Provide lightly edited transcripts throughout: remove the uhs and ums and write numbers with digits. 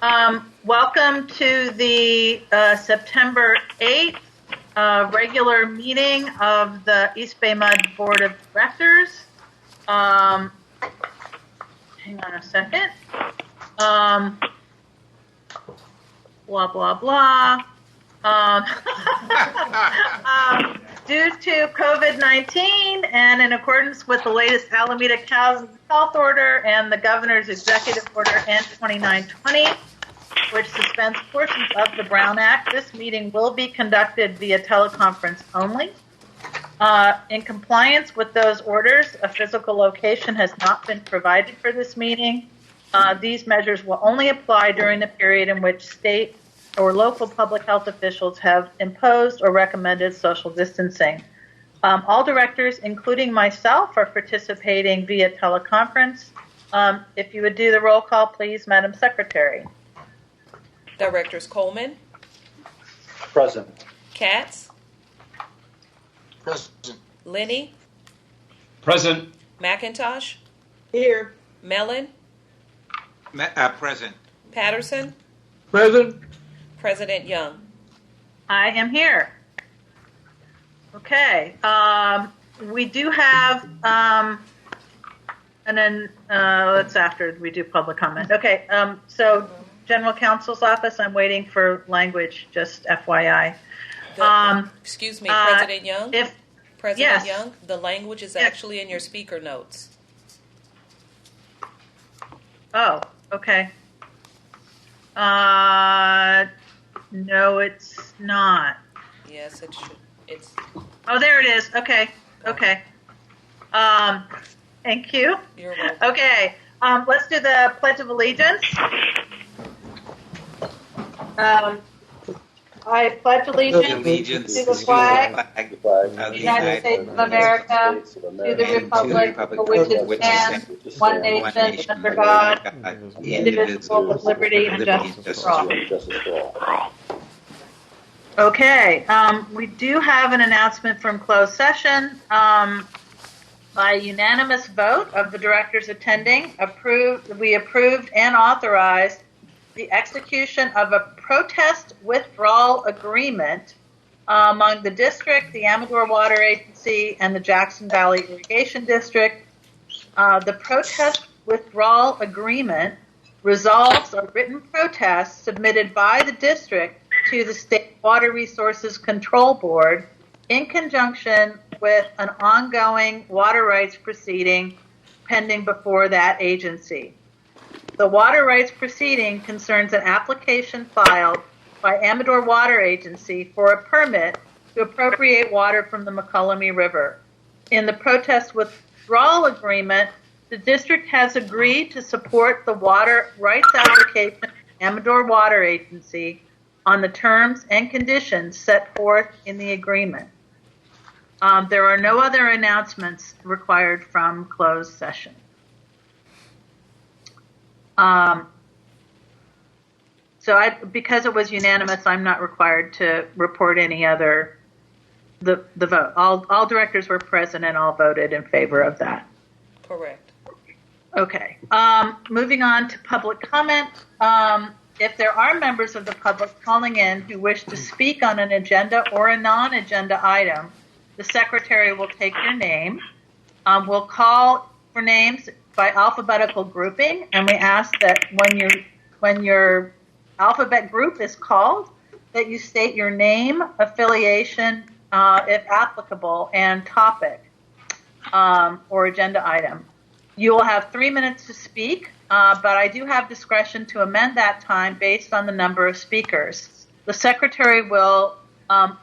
Welcome to the September 8th regular meeting of the EBMUD Board of Directors. Hang on a second. Blah, blah, blah. Due to COVID-19 and in accordance with the latest Alameda County Health Order and the Governor's Executive Order N2920, which suspends portions of the Brown Act, this meeting will be conducted via teleconference only. In compliance with those orders, a physical location has not been provided for this meeting. These measures will only apply during the period in which state or local public health officials have imposed or recommended social distancing. All directors, including myself, are participating via teleconference. If you would do the roll call, please, Madam Secretary. Directors Coleman. Present. Katz. Present. Lenny. Present. McIntosh. Here. Mellon. Present. Patterson. Present. President Young. I am here. Okay. We do have, and then that's after we do public comment. Okay. So General Counsel's Office, I'm waiting for language, just FYI. Excuse me, President Young? President yes. Young, the language is actually in your speaker notes. Oh, okay. No, it's not. Yes, it should. It's. Oh, there it is. Okay. Okay. Thank you. You're welcome. Okay. Let's do the Pledge of Allegiance. I pledge allegiance to the flag of the United States of America, to the republic for which it stands, one nation, under God, indivisible, with liberty and justice for all. Okay. We do have an announcement from closed session. By unanimous vote of the directors attending, we approved and authorized the execution of a protest withdrawal agreement among the district, the Amador Water Agency, and the Jackson Valley Irrigation District. The protest withdrawal agreement resolves a written protest submitted by the district to the State Water Resources Control Board in conjunction with an ongoing water rights proceeding pending before that agency. The water rights proceeding concerns an application filed by Amador Water Agency for a permit to appropriate water from the McCullumee River. In the protest withdrawal agreement, the district has agreed to support the water rights application of Amador Water Agency on the terms and conditions set forth in the agreement. There are no other announcements required from closed session. Because it was unanimous, I'm not required to report any other, the vote. All directors were present and all voted in favor of that. Correct. Okay. Moving on to public comment. If there are members of the public calling in who wish to speak on an agenda or a non-agenda item, the secretary will take your name. We'll call for names by alphabetical grouping, and we ask that when your alphabet group is called, that you state your name, affiliation, if applicable, and topic or agenda item. You will have 3 minutes to speak, but I do have discretion to amend that time based on the number of speakers. The secretary will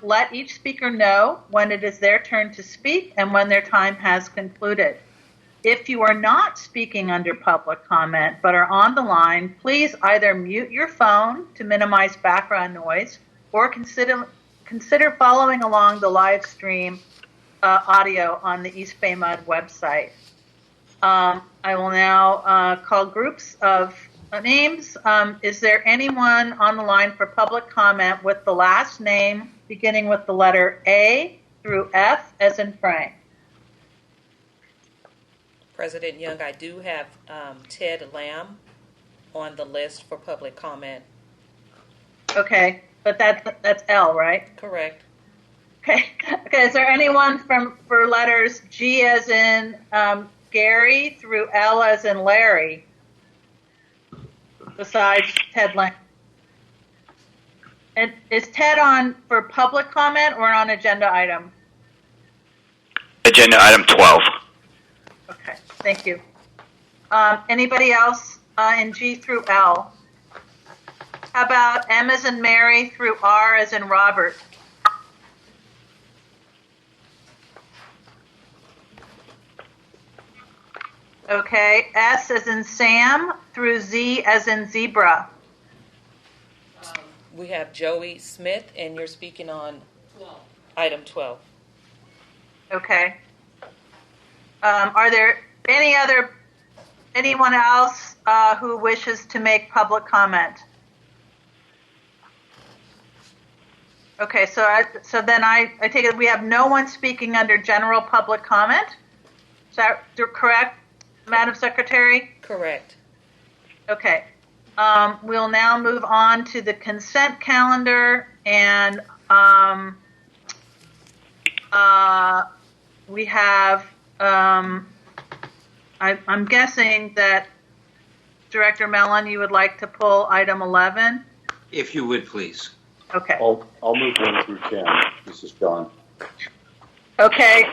let each speaker know when it is their turn to speak and when their time has concluded. If you are not speaking under public comment but are on the line, please either mute your phone to minimize background noise or consider following along the live stream audio on the EBMUD website. I will now call groups of names. Is there anyone on the line for public comment with the last name beginning with the letter A through F as in Frank? President Young, I do have Ted Lamb on the list for public comment. Okay, but that's L, right? Correct. Okay. Okay. Is there anyone for letters G as in Gary through L as in Larry, besides Ted Lang? And is Ted on for public comment or on agenda item? Agenda item 12. Okay. Thank you. Anybody else in G through L? How about M as in Mary through R as in Robert? Okay, S as in Sam through Z as in zebra. We have Joey Smith, and you're speaking on item 12. Okay. Are there anyone else who wishes to make public comment? Okay, so then I take it we have no one speaking under general public comment. Is that correct, Madam Secretary? Correct. Okay. We'll now move on to the consent calendar, and we have. I'm guessing that Director Mellon, you would like to pull item 11. If you would, please. Okay. I'll move 1 through 10. This is John. Okay.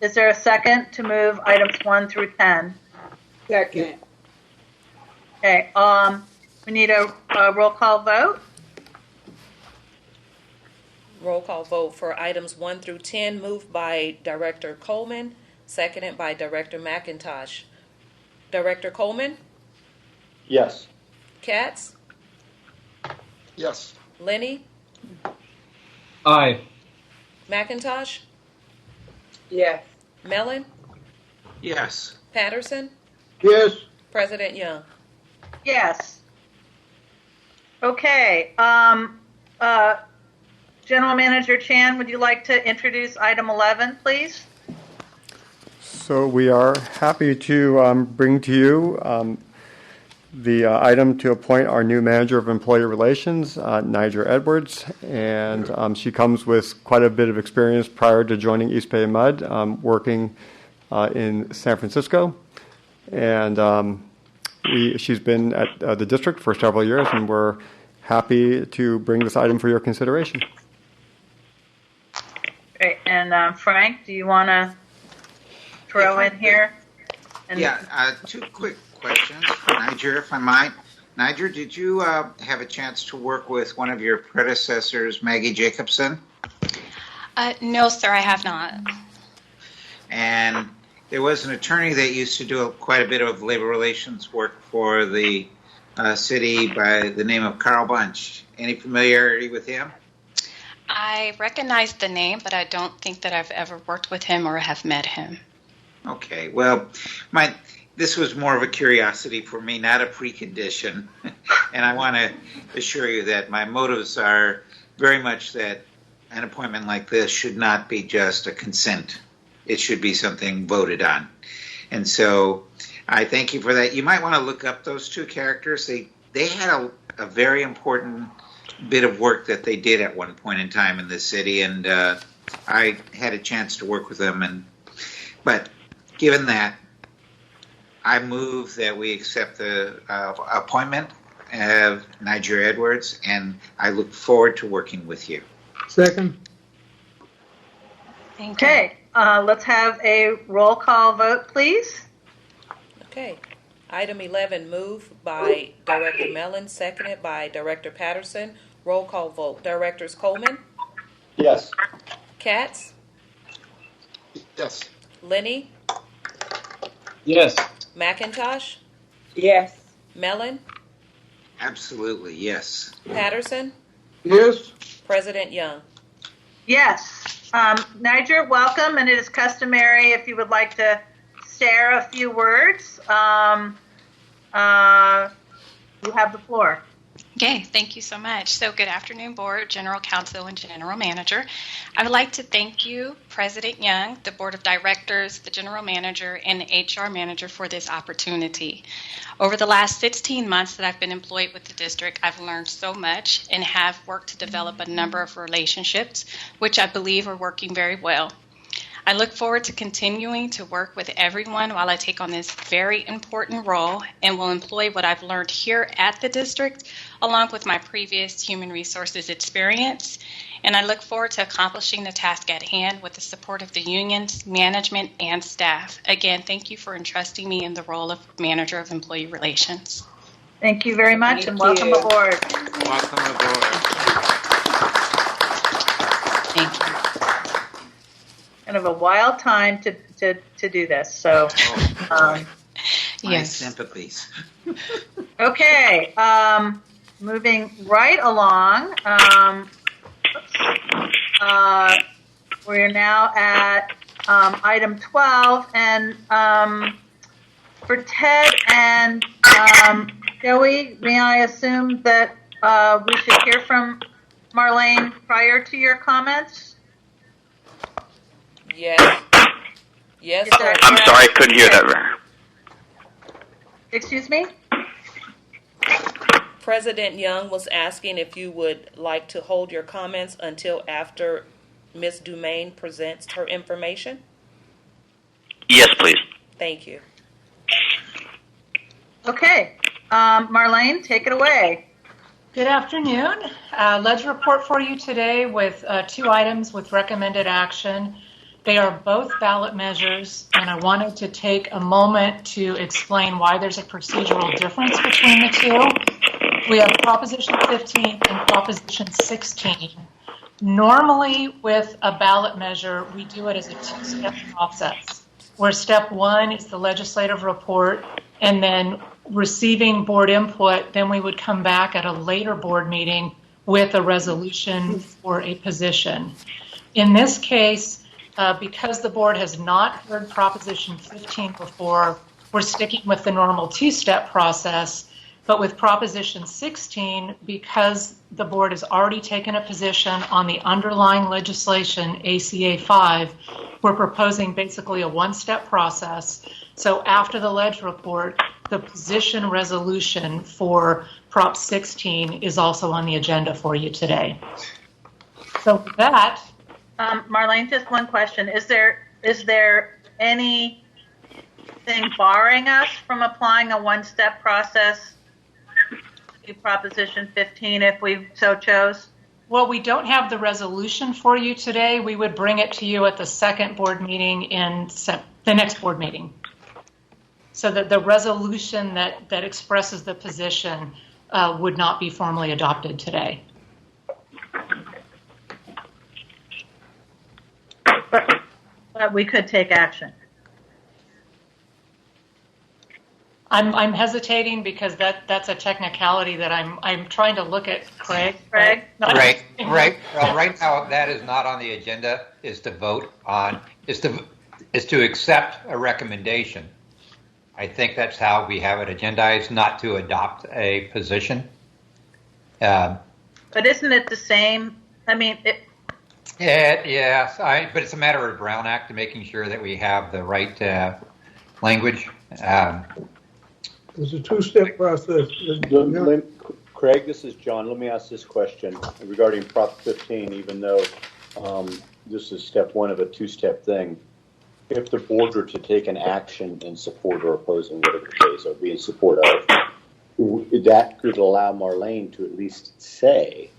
Is there a second to move items 1 through 10? Second. Okay. We need a roll call vote. Roll call vote for items 1 through 10, moved by Director Coleman, seconded by Director McIntosh. Director Coleman? Yes. Katz? Yes. Lenny? Aye. McIntosh? Yes. Mellon? Yes. Patterson? Yes. President Young? Yes. Okay. General Manager Chan, would you like to introduce item 11, please? So we are happy to bring to you the item to appoint our new manager of employee relations, Niger Edwards, and she comes with quite a bit of experience prior to joining East Bay MUD, working in San Francisco, and she's been at the district for several years, and we're happy to bring this item for your consideration. Great. And Frank, do you want to throw in here? Yeah, 2 quick questions for Niger, if I might. Niger, did you have a chance to work with one of your predecessors, Maggie Jacobson? No, sir, I have not. And there was an attorney that used to do quite a bit of labor relations work for the city by the name of Carl Bunch. Any familiarity with him? I recognize the name, but I don't think that I've ever worked with him or have met him. Okay, well, this was more of a curiosity for me, not a precondition. And I want to assure you that my motives are very much that an appointment like this should not be just a consent. It should be something voted on. And so I thank you for that. You might want to look up those 2 characters. They had a very important bit of work that they did at one point in time in this city, and I had a chance to work with them. But given that, I move that we accept the appointment of Niger Edwards, and I look forward to working with you. Second. Thank you. Okay. Let's have a roll call vote, please. Okay. Item 11, moved by Director Mellon, seconded by Director Patterson. Roll call vote. Directors Coleman? Yes. Katz? Yes. Lenny? Yes. McIntosh? Yes. Mellon? Absolutely, yes. Patterson? Yes. President Young? Yes. Niger, welcome, and it is customary if you would like to share a few words. You have the floor. Okay, thank you so much. So good afternoon, Board, General Counsel, and General Manager. I would like to thank you, President Young, the Board of Directors, the General Manager, and the HR Manager for this opportunity. Over the last 16 months that I've been employed with the district, I've learned so much and have worked to develop a number of relationships, which I believe are working very well. I look forward to continuing to work with everyone while I take on this very important role and will employ what I've learned here at the district along with my previous human resources experience. And I look forward to accomplishing the task at hand with the support of the unions, management, and staff. Again, thank you for entrusting me in the role of Manager of Employee Relations. Thank you very much, and welcome you. aboard. Welcome aboard. Thank you. Kind of a wild time to do this. So, My Yes. sympathies. okay, moving right along. We're now at item 12, and for Ted and Joey, may I assume that we should hear from Marlene prior to your comments? Yes. Yes, Is that sir. I'm sorry, I couldn't hear that. Excuse me? President Young was asking if you would like to hold your comments until after Ms. Dumaine presents her information. Yes, please. Thank you. Okay, Marlene, take it away. Good afternoon. Ledger report for you today with 2 items with recommended action. They are both ballot measures, and I wanted to take a moment to explain why there's a procedural difference between the two. We have Proposition 15 and Proposition 16. Normally, with a ballot measure, we do it as a 2-step process, where step 1 is the legislative report, and then receiving board input, then we would come back at a later board meeting with a resolution for a position. In this case, because the board has not heard Proposition 15 before, we're sticking with the normal 2-step process. But with Proposition 16, because the board has already taken a position on the underlying legislation, ACA 5, we're proposing basically a 1-step process. So after the ledger report, the position resolution for Prop 16 is also on the agenda for you today. So with that, Marlene, just one question. Is there anything barring us from applying a 1-step process to Proposition 15 if we so chose? well, we don't have the resolution for you today. We would bring it to you at the second board meeting in the next board meeting. So that the resolution that expresses the position would not be formally adopted today. But we could take action. I'm hesitating because that's a technicality that I'm trying to look at Craig. Craig? Right. Well, right now, that is not on the agenda. Is to vote on is to accept a recommendation. I think that's how we have it agendized, not to adopt a position. But isn't it the same? I mean, Yes, but it's a matter of Brown Act and making sure that we have the right language. It's a two-step process. Craig, this is John. Let me ask this question regarding Prop 15, even though this is step one of a two-step thing. If the board were to take an action in support or opposing, whatever the case, or be in support of, that could allow Marlene to at least say,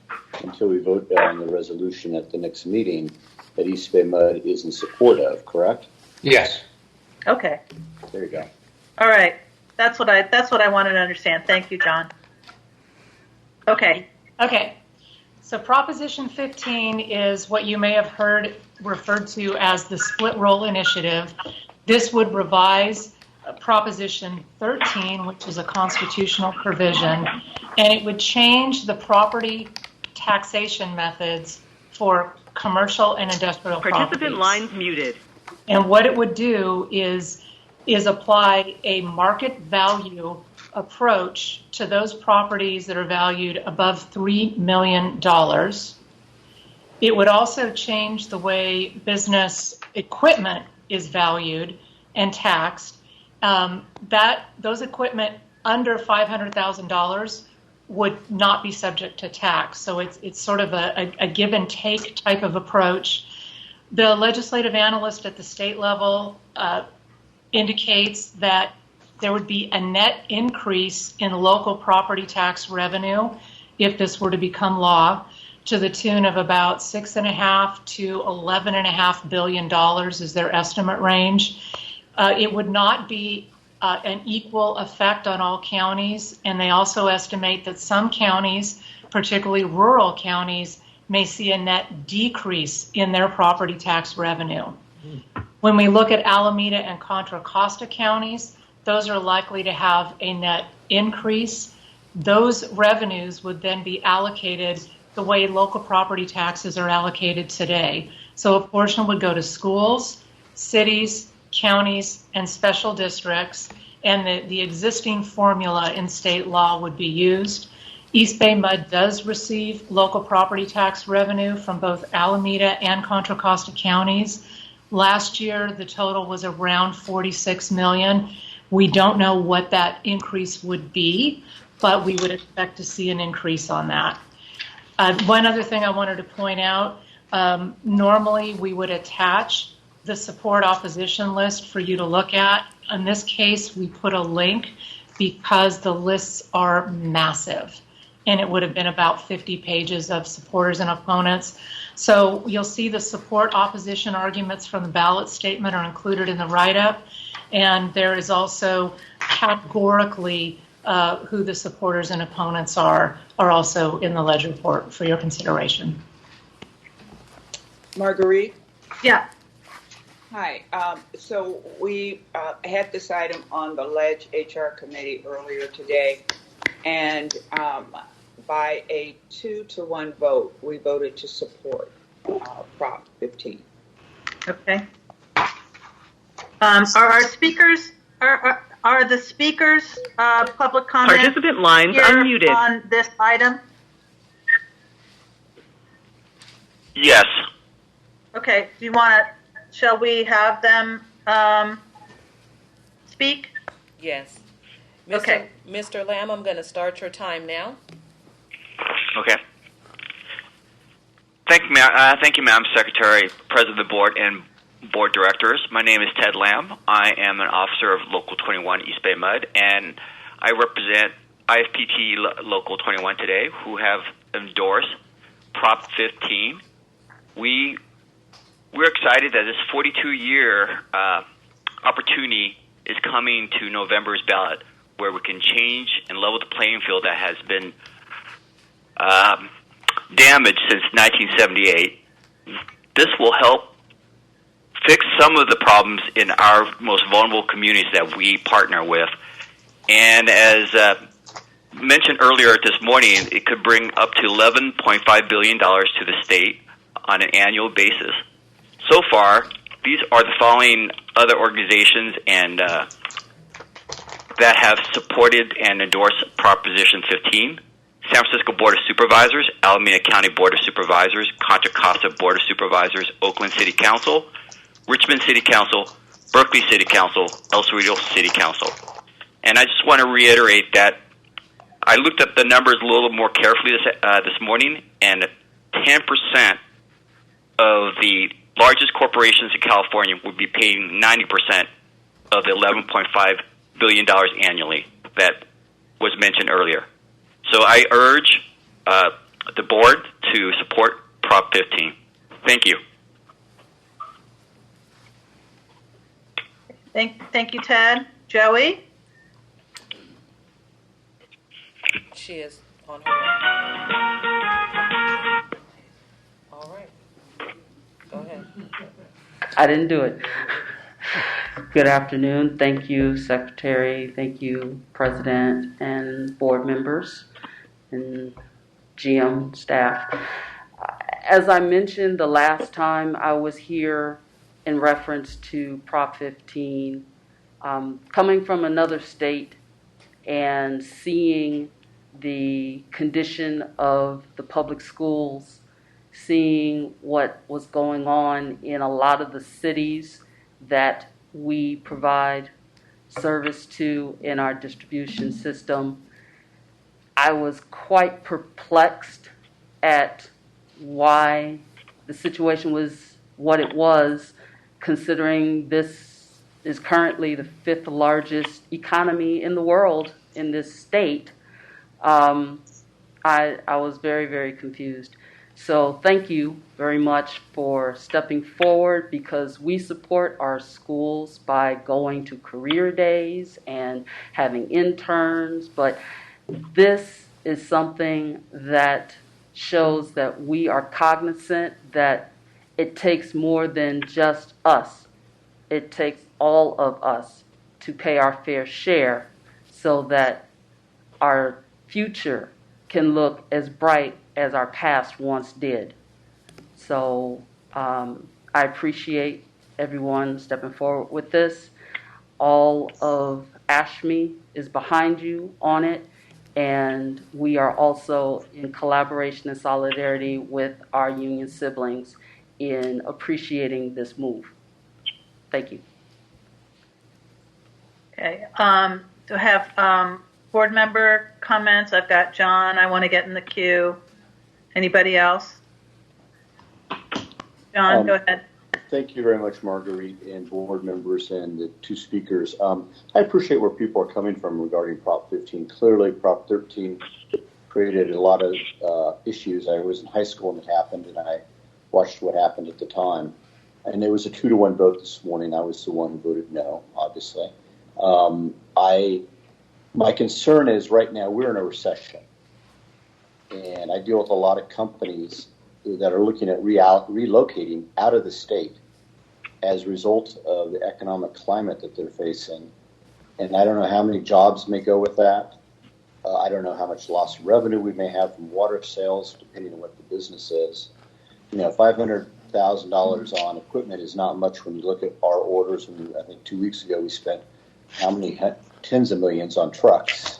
until we vote on the resolution at the next meeting, that EBMUD is in support of, correct? Yes. okay. There you go. All right. That's what I wanted to understand. Thank you, John. Okay. Okay. So Proposition 15 is what you may have heard referred to as the split roll initiative. This would revise Proposition 13, which is a constitutional provision, and it would change the property taxation methods for commercial and industrial Participant properties. lines muted. And what it would do is apply a market value approach to those properties that are valued above $3 million. It would also change the way business equipment is valued and taxed. Those equipment under $500,000 would not be subject to tax. So it's sort of a give and take type of approach. The legislative analyst at the state level indicates that there would be a net increase in local property tax revenue if this were to become law, to the tune of about $6.5 to $11.5 billion is their estimate range. It would not be an equal effect on all counties, and they also estimate that some counties, particularly rural counties, may see a net decrease in their property tax revenue. When we look at Alameda and Contra Costa counties, those are likely to have a net increase. Those revenues would then be allocated the way local property taxes are allocated today. So a portion would go to schools, cities, counties, and special districts, and the existing formula in state law would be used. East Bay MUD does receive local property tax revenue from both Alameda and Contra Costa counties. Last year, the total was around $46 million. We don't know what that increase would be, but we would expect to see an increase on that. One other thing I wanted to point out, normally we would attach the support opposition list for you to look at. In this case, we put a link because the lists are massive, and it would have been about 50 pages of supporters and opponents. So you'll see the support opposition arguments from the ballot statement are included in the write-up, and there is also categorically who the supporters and opponents are also in the ledger report for your consideration. Marguerite? Yeah. Hi. So we had this item on the Ledge HR committee earlier today, and by a 2-to-1 vote, we voted to support Prop 15. Okay. Are our speakers are the speakers public comment? Participant lines here unmuted on this item? Yes. Okay. Do you want to? Shall we have them speak? Yes. Okay. Mr. Lamb, I'm going to start your time now. Okay. Thank you, Madam Secretary, President of the Board, and Board Directors. My name is Ted Lamb. I am an officer of Local 21 East Bay MUD, and I represent IFPT Local 21 today, who have endorsed Prop 15. We're excited that this 42-year opportunity is coming to November's ballot, where we can change and level the playing field that has been damaged since 1978. This will help fix some of the problems in our most vulnerable communities that we partner with. And as mentioned earlier this morning, it could bring up to $11.5 billion to the state on an annual basis. So far, these are the following other organizations and that have supported and endorsed Proposition 15. San Francisco Board of Supervisors, Alameda County Board of Supervisors, Contra Costa Board of Supervisors, Oakland City Council, Richmond City Council, Berkeley City Council, El Cerrito City Council. And I just want to reiterate that I looked up the numbers a little more carefully this morning, and 10% of the largest corporations in California would be paying 90% of the $11.5 billion annually that was mentioned earlier. So I urge the board to support Prop 15. Thank you. Thank you, Ted. Joey? She is on her way. All right. Go ahead. I didn't do it. Good afternoon. Thank you, Secretary. Thank you, President and board members and GM staff. As I mentioned the last time I was here in reference to Prop 15, coming from another state and seeing the condition of the public schools, seeing what was going on in a lot of the cities that we provide service to in our distribution system, I was quite perplexed at why the situation was what it was, considering this is currently the 5th largest economy in the world in this state. I was very, very confused. So thank you very much for stepping forward, because we support our schools by going to career days and having interns, but this is something that shows that we are cognizant that it takes more than just us. It takes all of us to pay our fair share so that our future can look as bright as our past once did. So I appreciate everyone stepping forward with this. All of ASHME is behind you on it, and we are also in collaboration and solidarity with our union siblings in appreciating this move. Thank you. Okay. To have board member comments, I've got John. I want to get in the queue. Anybody else? John, go ahead. Thank you very much, Marguerite, and board members and the two speakers. I appreciate where people are coming from regarding Prop 15. Clearly, Prop 13 created a lot of issues. I was in high school when it happened, and I watched what happened at the time. And there was a 2-to-1 vote this morning. I was the one who voted no, obviously. My concern is right now we're in a recession. And I deal with a lot of companies that are looking at relocating out of the state as a result of the economic climate that they're facing. And I don't know how many jobs may go with that. I don't know how much lost revenue we may have from water sales, depending on what the business is. You know, $500,000 on equipment is not much when you look at our orders. And I think 2 weeks ago we spent how many tens of millions on trucks,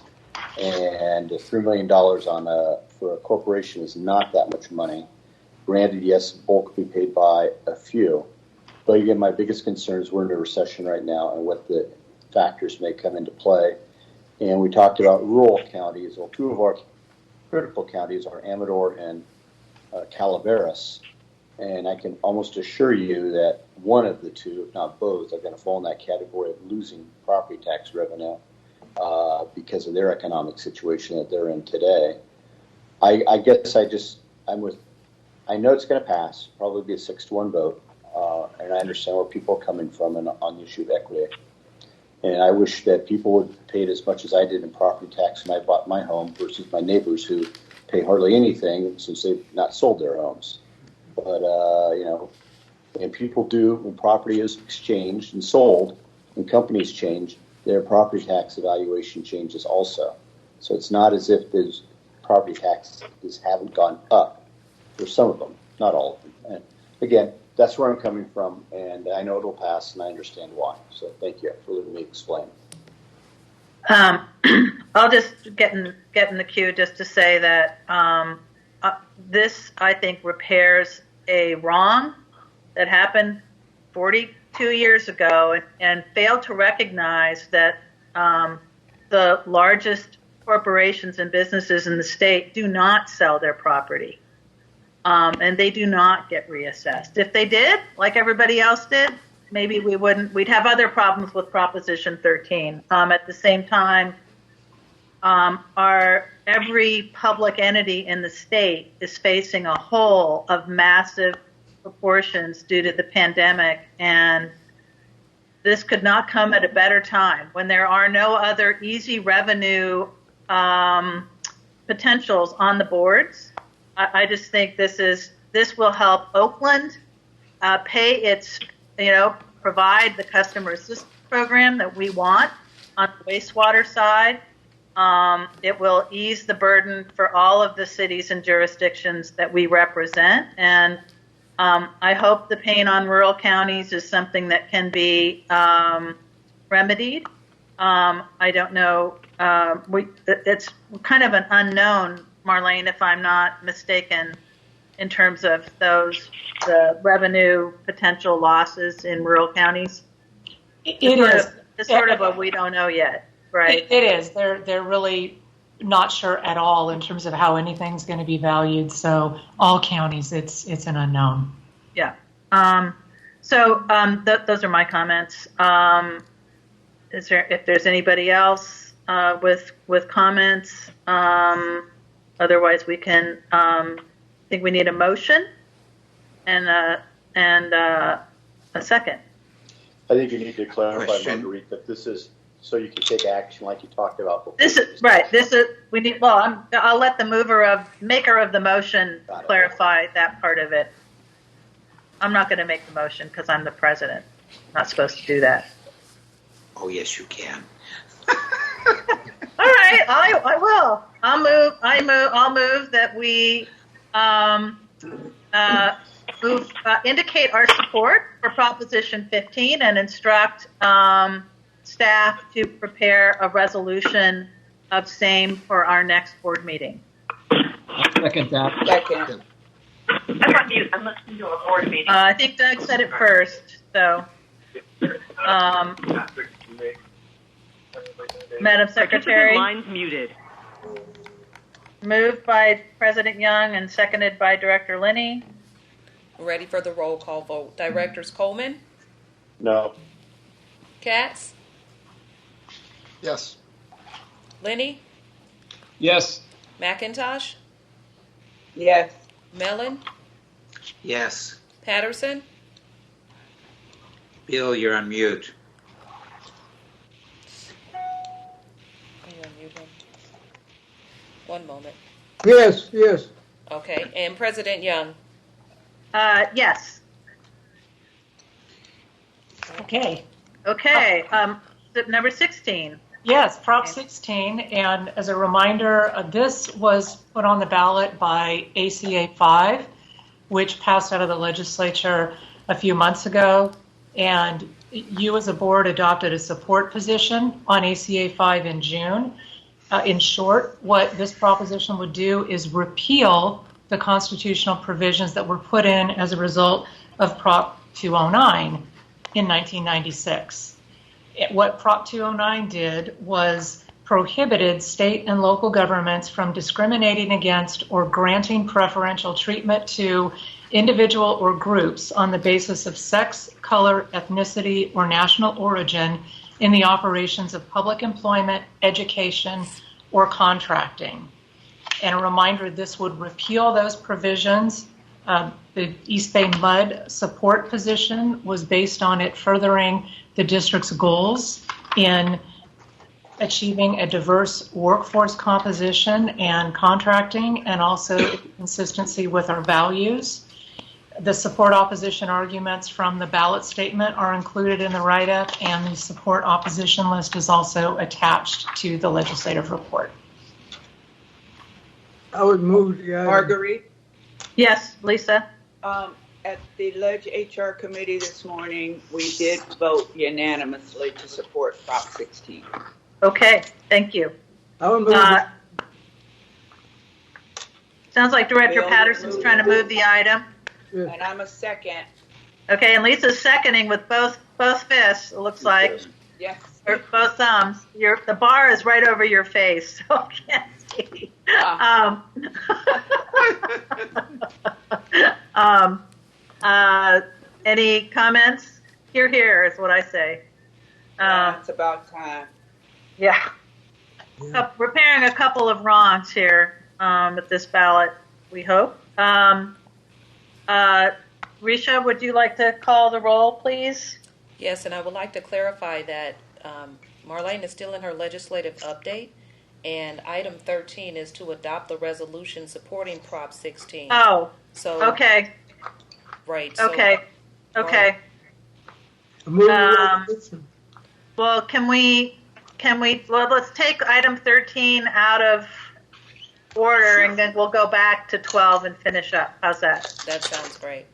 and $3 million for a corporation is not that much money. Granted, yes, bulk will be paid by a few. But again, my biggest concern is we're in a recession right now and what the factors may come into play. And we talked about rural counties. Well, 2 of our critical counties are Amador and Calaveras. And I can almost assure you that one of the 2, if not both, are going to fall in that category of losing property tax revenue because of their economic situation that they're in today. I guess I know it's going to pass, probably be a 6-to-1 vote, and I understand where people are coming from on the issue of equity. And I wish that people would pay as much as I did in property tax when I bought my home versus my neighbors who pay hardly anything since they've not sold their homes. But, you know, and people do, when property is exchanged and sold and companies change, their property tax evaluation changes also. So it's not as if there's property taxes haven't gone up. There's some of them, not all of them. And again, that's where I'm coming from, and I know it'll pass, and I understand why. So thank you for letting me explain. I'll just get in the queue just to say that this, I think, repairs a wrong that happened 42 years ago and failed to recognize that the largest corporations and businesses in the state do not sell their property. And they do not get reassessed. If they did, like everybody else did, maybe we'd have other problems with Proposition 13. At the same time, every public entity in the state is facing a hole of massive proportions due to the pandemic, and this could not come at a better time when there are no other easy revenue potentials on the boards. I just think this will help Oakland pay its, provide the customer assistance program that we want on the wastewater side. It will ease the burden for all of the cities and jurisdictions that we represent. And I hope the pain on rural counties is something that can be remedied. I don't know. It's kind of an unknown, Marlene, if I'm not mistaken, in terms of the revenue potential losses in rural counties. It's sort of a we don't know yet, right? It is. They're really not sure at all in terms of how anything's going to be valued. So all counties, it's an unknown. Yeah. Those are my comments. If there's anybody else with comments, otherwise we can. I think we need a motion and a second. I think you need to clarify, Marguerite, that this is so you can take action like you talked about before. This is right. We need. Well, I'll let the maker of the motion clarify that part of it. I'm not going to make the motion because I'm the president. I'm not supposed to do that. Oh, yes, you can. All right, I will. I'll move that we indicate our support for Proposition 15 and instruct staff to prepare a resolution of same for our next board meeting. Second that. Second. I'm listening to a board meeting. I think Doug said it first, so. Madam Secretary. Lines muted. Moved by President Young and seconded by Director Linney. Ready for the roll call vote. Directors Coleman? No. Katz? Yes. Linney? Yes. McIntosh? Yes. Mellon? Yes. Patterson? Bill, you're on mute. One moment. Yes. Okay, and President Young? Yes. Okay. Number 16. Yes, Prop 16. And as a reminder, this was put on the ballot by ACA 5, which passed out of the legislature a few months ago. And you as a board adopted a support position on ACA 5 in June. In short, what this proposition would do is repeal the constitutional provisions that were put in as a result of Prop 209 in 1996. What Prop 209 did was prohibited state and local governments from discriminating against or granting preferential treatment to individual or groups on the basis of sex, color, ethnicity, or national origin in the operations of public employment, education, or contracting. And a reminder, this would repeal those provisions. The East Bay MUD support position was based on it furthering the district's goals in achieving a diverse workforce composition and contracting, and also consistency with our values. The support opposition arguments from the ballot statement are included in the write-up, and the support opposition list is also attached to the legislative report. I would move the item. Marguerite? Yes, Lisa. At the Ledge HR committee this morning, we did vote unanimously to support Prop 16. Okay, thank you. I would move. Sounds like Director Patterson's trying to move the item. And I'm a second. Okay, and Lisa's seconding with both fists, it looks like. Yes. Or both thumbs. The bar is right over your face, so I can't see. Any comments? Here is what I say. It's about time. Yeah. Repairing a couple of wrongs here with this ballot, we hope. Risha, would you like to call the roll, please? Yes, and I would like to clarify that Marlene is still in her legislative update, and item 13 is to adopt the resolution supporting Prop 16. Oh, so okay. Right. So okay. Well, can we, let's take item 13 out of order, and then we'll go back to 12 and finish up. How's that? That sounds great.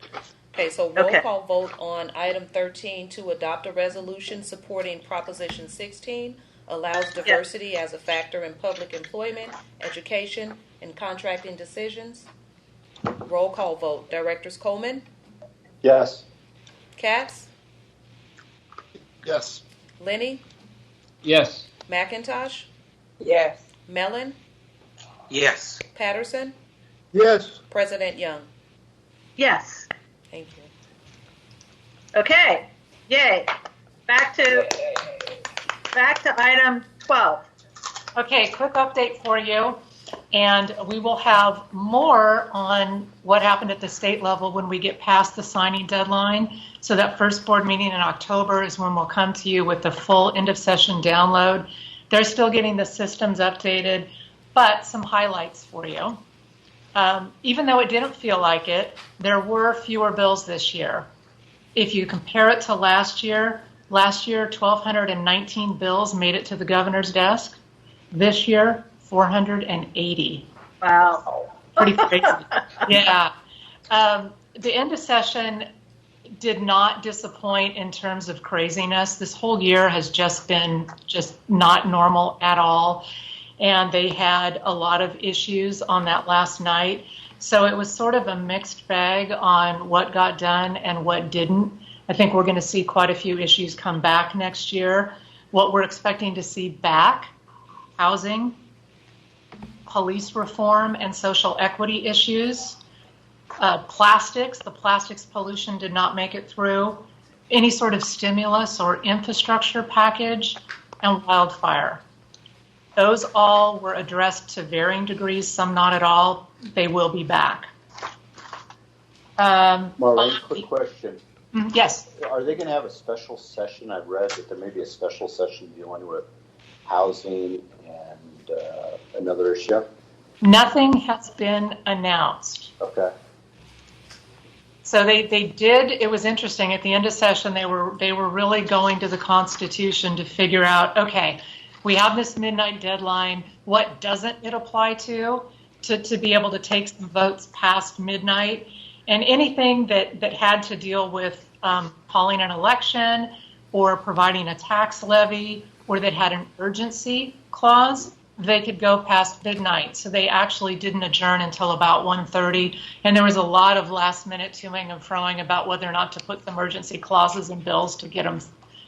Okay, so roll call vote on item 13 to adopt a resolution supporting Proposition 16 allows diversity as a factor in public employment, education, and contracting decisions. Roll call vote. Directors Coleman, Yes. Katz, Yes. Lenny, Yes. McIntosh, Yes. Mellon, Yes. Patterson, Yes. President Young. Yes. Thank you. Okay. Yay. Back to item 12. Okay, quick update for you. And we will have more on what happened at the state level when we get past the signing deadline. So that first board meeting in October is when we'll come to you with the full end of session download. They're still getting the systems updated, but some highlights for you. Even though it didn't feel like it, there were fewer bills this year. If you compare it to last year, 1,219 bills made it to the governor's desk. This year, 480. Wow. Pretty crazy. Yeah. The end of session did not disappoint in terms of craziness. This whole year has just been not normal at all. And they had a lot of issues on that last night. So it was sort of a mixed bag on what got done and what didn't. I think we're going to see quite a few issues come back next year. What we're expecting to see back: housing, police reform and social equity issues, plastics. The plastics pollution did not make it through, any sort of stimulus or infrastructure package, and wildfire. Those all were addressed to varying degrees, some not at all. They will be back. Marlene, quick question. Yes. Are they going to have a special session? I've read that there may be a special session dealing with housing and another issue. Nothing has been announced. Okay. So they did. It was interesting. At the end of session, they were really going to the Constitution to figure out, okay, we have this midnight deadline. What doesn't it apply to be able to take some votes past midnight? And anything that had to deal with calling an election or providing a tax levy or that had an urgency clause, they could go past midnight. So they actually didn't adjourn until about 1:30. And there was a lot of last minute toing and froing about whether or not to put some emergency clauses in bills to get them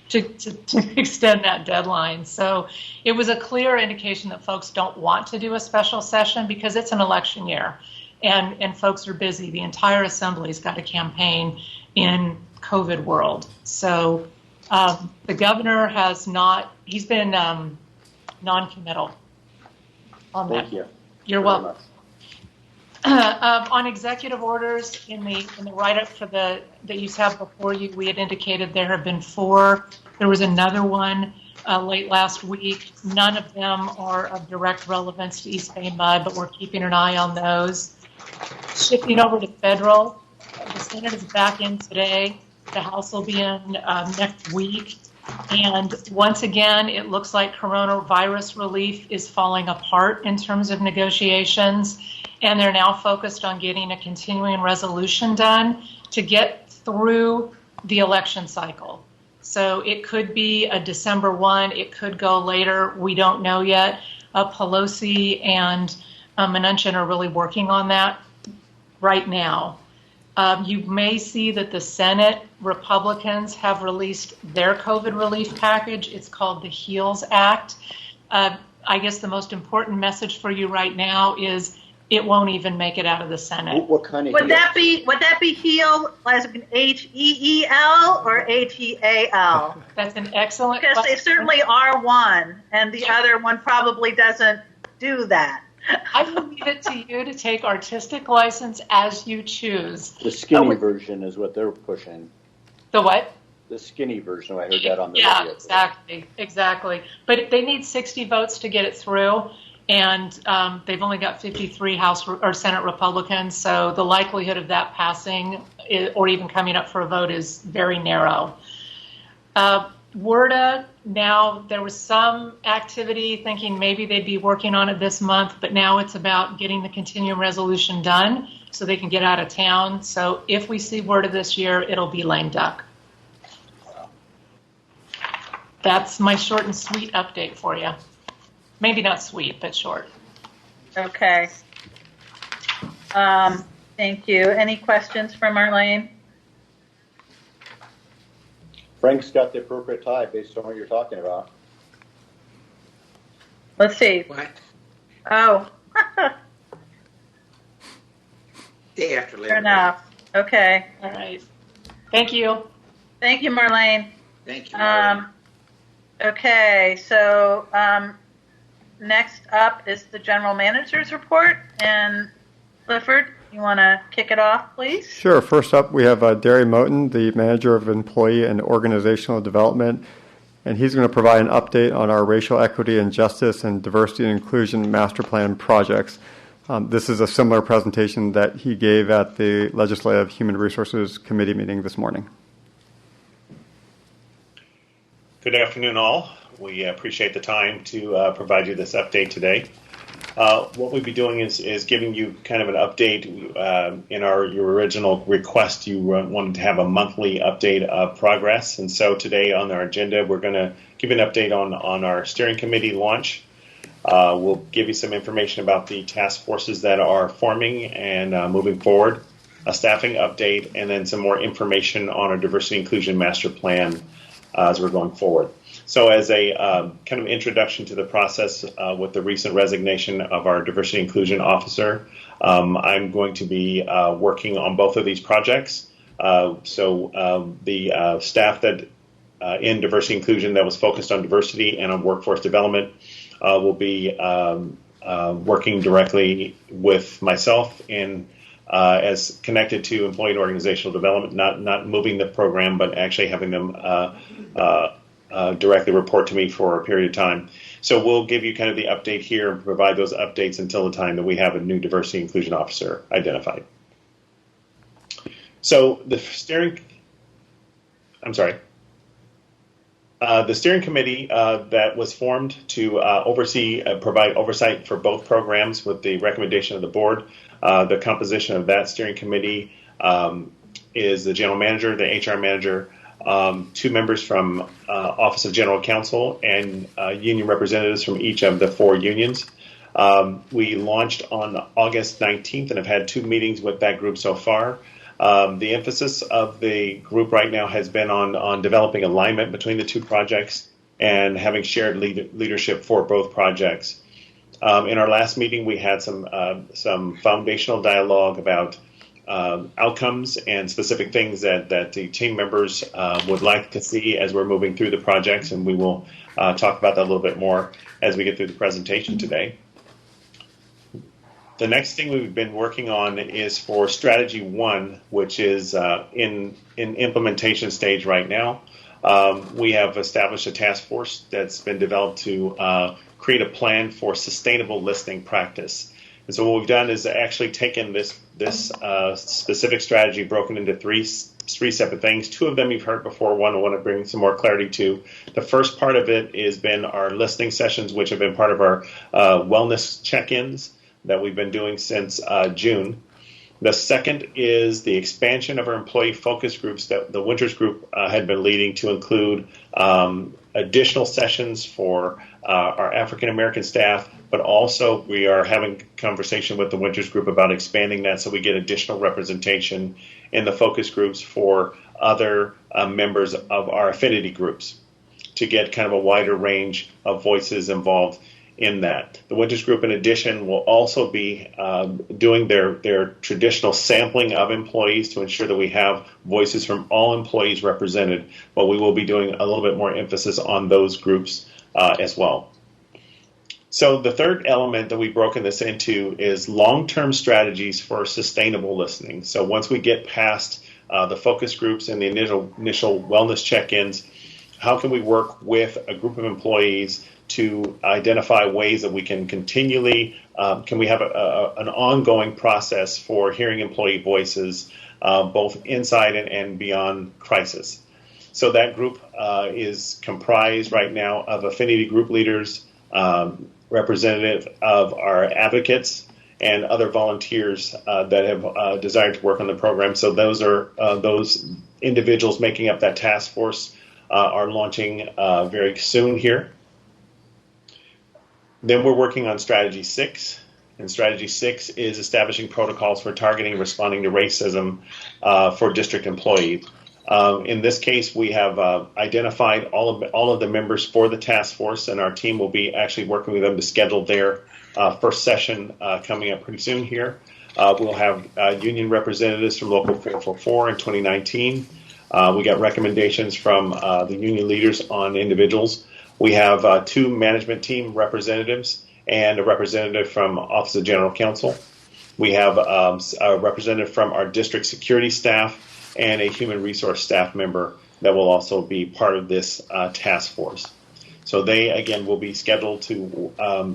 to extend that deadline. So it was a clear indication that folks don't want to do a special session because it's an election year and folks are busy. The entire assembly's got a campaign in COVID world. So the governor has not, he's been non-committal on that. Thank you. You're welcome. On executive orders in the write-up for that you have before you, we had indicated there have been 4. There was another one late last week. None of them are of direct relevance to East Bay MUD, but we're keeping an eye on those. Shifting over to federal, the Senate is back in today. The House will be in next week. And once again, it looks like coronavirus relief is falling apart in terms of negotiations. And they're now focused on getting a continuing resolution done to get through the election cycle. So it could be a December 1. It could go later. We don't know yet. Pelosi and Mnuchin are really working on that right now. You may see that the Senate Republicans have released their COVID relief package. It's called the HEALS Act. I guess the most important message for you right now is it won't even make it out of the Senate. What kind of would that be HEAL as in HEEL or HEAL? That's an excellent because question. they certainly are one, and the other one probably doesn't do that. I will leave it to you to take artistic license as you choose. The skinny version is what they're pushing. The what? The skinny version. I heard that on the radio. Yeah, exactly. But they need 60 votes to get it through, and they've only got 53 House or Senate Republicans, so the likelihood of that passing or even coming up for a vote is very narrow. WRDA, now there was some activity thinking maybe they'd be working on it this month, but now it's about getting the continuing resolution done so they can get out of town. So if we see WRDA this year, it'll be lame duck. That's my short and sweet update for you. Maybe not sweet, but short. Okay. Thank you. Any questions for Marlene? Frank's got the appropriate tie based on what you're talking about. Let's see. What? Oh. Day after Labor Fair enough. Okay. All right. Thank you. Thank you, Marlene. Thank you, Marlene. Okay, so next up is the general manager's report. And Clifford, you want to kick it off, please? Sure. First up, we have Derry Moten, the Manager of Employee and Organizational Development, and he's going to provide an update on our racial equity and justice and diversity and inclusion master plan projects. This is a similar presentation that he gave at the Legislative Human Resources Committee meeting this morning. Good afternoon, all. We appreciate the time to provide you this update today. What we'll be doing is giving you kind of an update. In your original request, you wanted to have a monthly update of progress. And so today on our agenda, we're going to give you an update on our steering committee launch. We'll give you some information about the task forces that are forming and moving forward, a staffing update, and then some more information on our diversity inclusion master plan as we're going forward. So as a kind of introduction to the process with the recent resignation of our diversity inclusion officer, I'm going to be working on both of these projects. So the staff that in diversity inclusion that was focused on diversity and on workforce development will be working directly with myself in as connected to employee and organizational development, not moving the program, but actually having them directly report to me for a period of time. So we'll give you kind of the update here and provide those updates until the time that we have a new diversity inclusion officer identified. So the steering committee that was formed to provide oversight for both programs with the recommendation of the board. The composition of that steering committee is the general manager, the HR manager, 2 members from Office of General Counsel, and union representatives from each of the 4 unions. We launched on August 19th and have had 2 meetings with that group so far. The emphasis of the group right now has been on developing alignment between the 2 projects and having shared leadership for both projects. In our last meeting, we had some foundational dialogue about outcomes and specific things that the team members would like to see as we're moving through the projects, and we will talk about that a little bit more as we get through the presentation today. The next thing we've been working on is for Strategy 1, which is in implementation stage right now. We have established a task force that's been developed to create a plan for sustainable listening practice. And so what we've done is actually taken this specific strategy, broken into three separate things. 2 of them you've heard before. One I want to bring some more clarity to. The first part of it has been our listening sessions, which have been part of our wellness check-ins that we've been doing since June. The second is the expansion of our employee focus groups that the Winters Group had been leading to include additional sessions for our African American staff, but also we are having conversation with the Winters Group about expanding that so we get additional representation in the focus groups for other members of our affinity groups to get kind of a wider range of voices involved in that. The Winters Group, in addition, will also be doing their traditional sampling of employees to ensure that we have voices from all employees represented, but we will be doing a little bit more emphasis on those groups as well. So the third element that we've broken this into is long-term strategies for sustainable listening. So once we get past the focus groups and the initial wellness check-ins, how can we work with a group of employees to identify ways that we can continually, can we have an ongoing process for hearing employee voices, both inside and beyond crisis. So that group is comprised right now of affinity group leaders, representative of our advocates, and other volunteers that have desired to work on the program. So those are those individuals making up that task force are launching very soon here. Then we're working on Strategy 6. And Strategy 6 is establishing protocols for targeting and responding to racism for district employees. In this case, we have identified all of the members for the task force, and our team will be actually working with them to schedule their first session coming up pretty soon here. We'll have union representatives from Local 444 in 2019. We got recommendations from the union leaders on individuals. We have 2 management team representatives and a representative from Office of General Counsel. We have a representative from our district security staff and a human resource staff member that will also be part of this task force. So they, again, will be scheduled to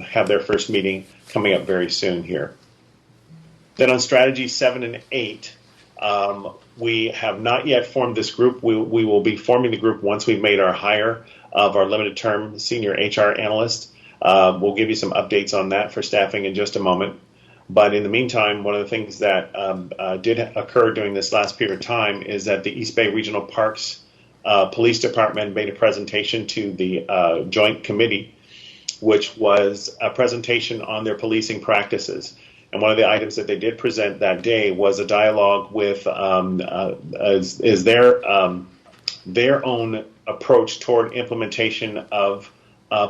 have their first meeting coming up very soon here. Then on Strategy 7 and 8, we have not yet formed this group. We will be forming the group once we've made our hire of our limited term senior HR analyst. We'll give you some updates on that for staffing in just a moment. But in the meantime, one of the things that did occur during this last period of time is that the East Bay Regional Parks Police Department made a presentation to the Joint Committee, which was a presentation on their policing practices. And one of the items that they did present that day was a dialogue with their own approach toward implementation of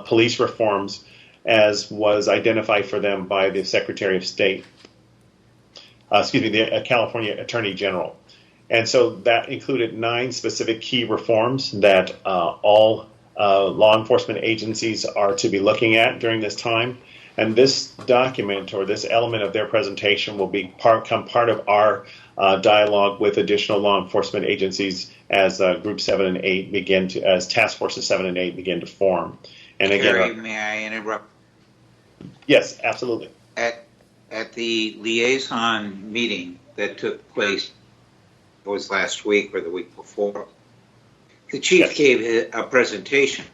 police reforms, as was identified for them by the Secretary of State, the California Attorney General. And so that included 9 specific key reforms that all law enforcement agencies are to be looking at during this time. And this document, or this element of their presentation, will become part of our dialogue with additional law enforcement agencies as Group 7 and 8 begin to, as Task Forces 7 and 8 begin to form. And again, Gary, may I interrupt? Yes, absolutely. At the liaison meeting that took place, it was last week or the week before, the chief gave a presentation. He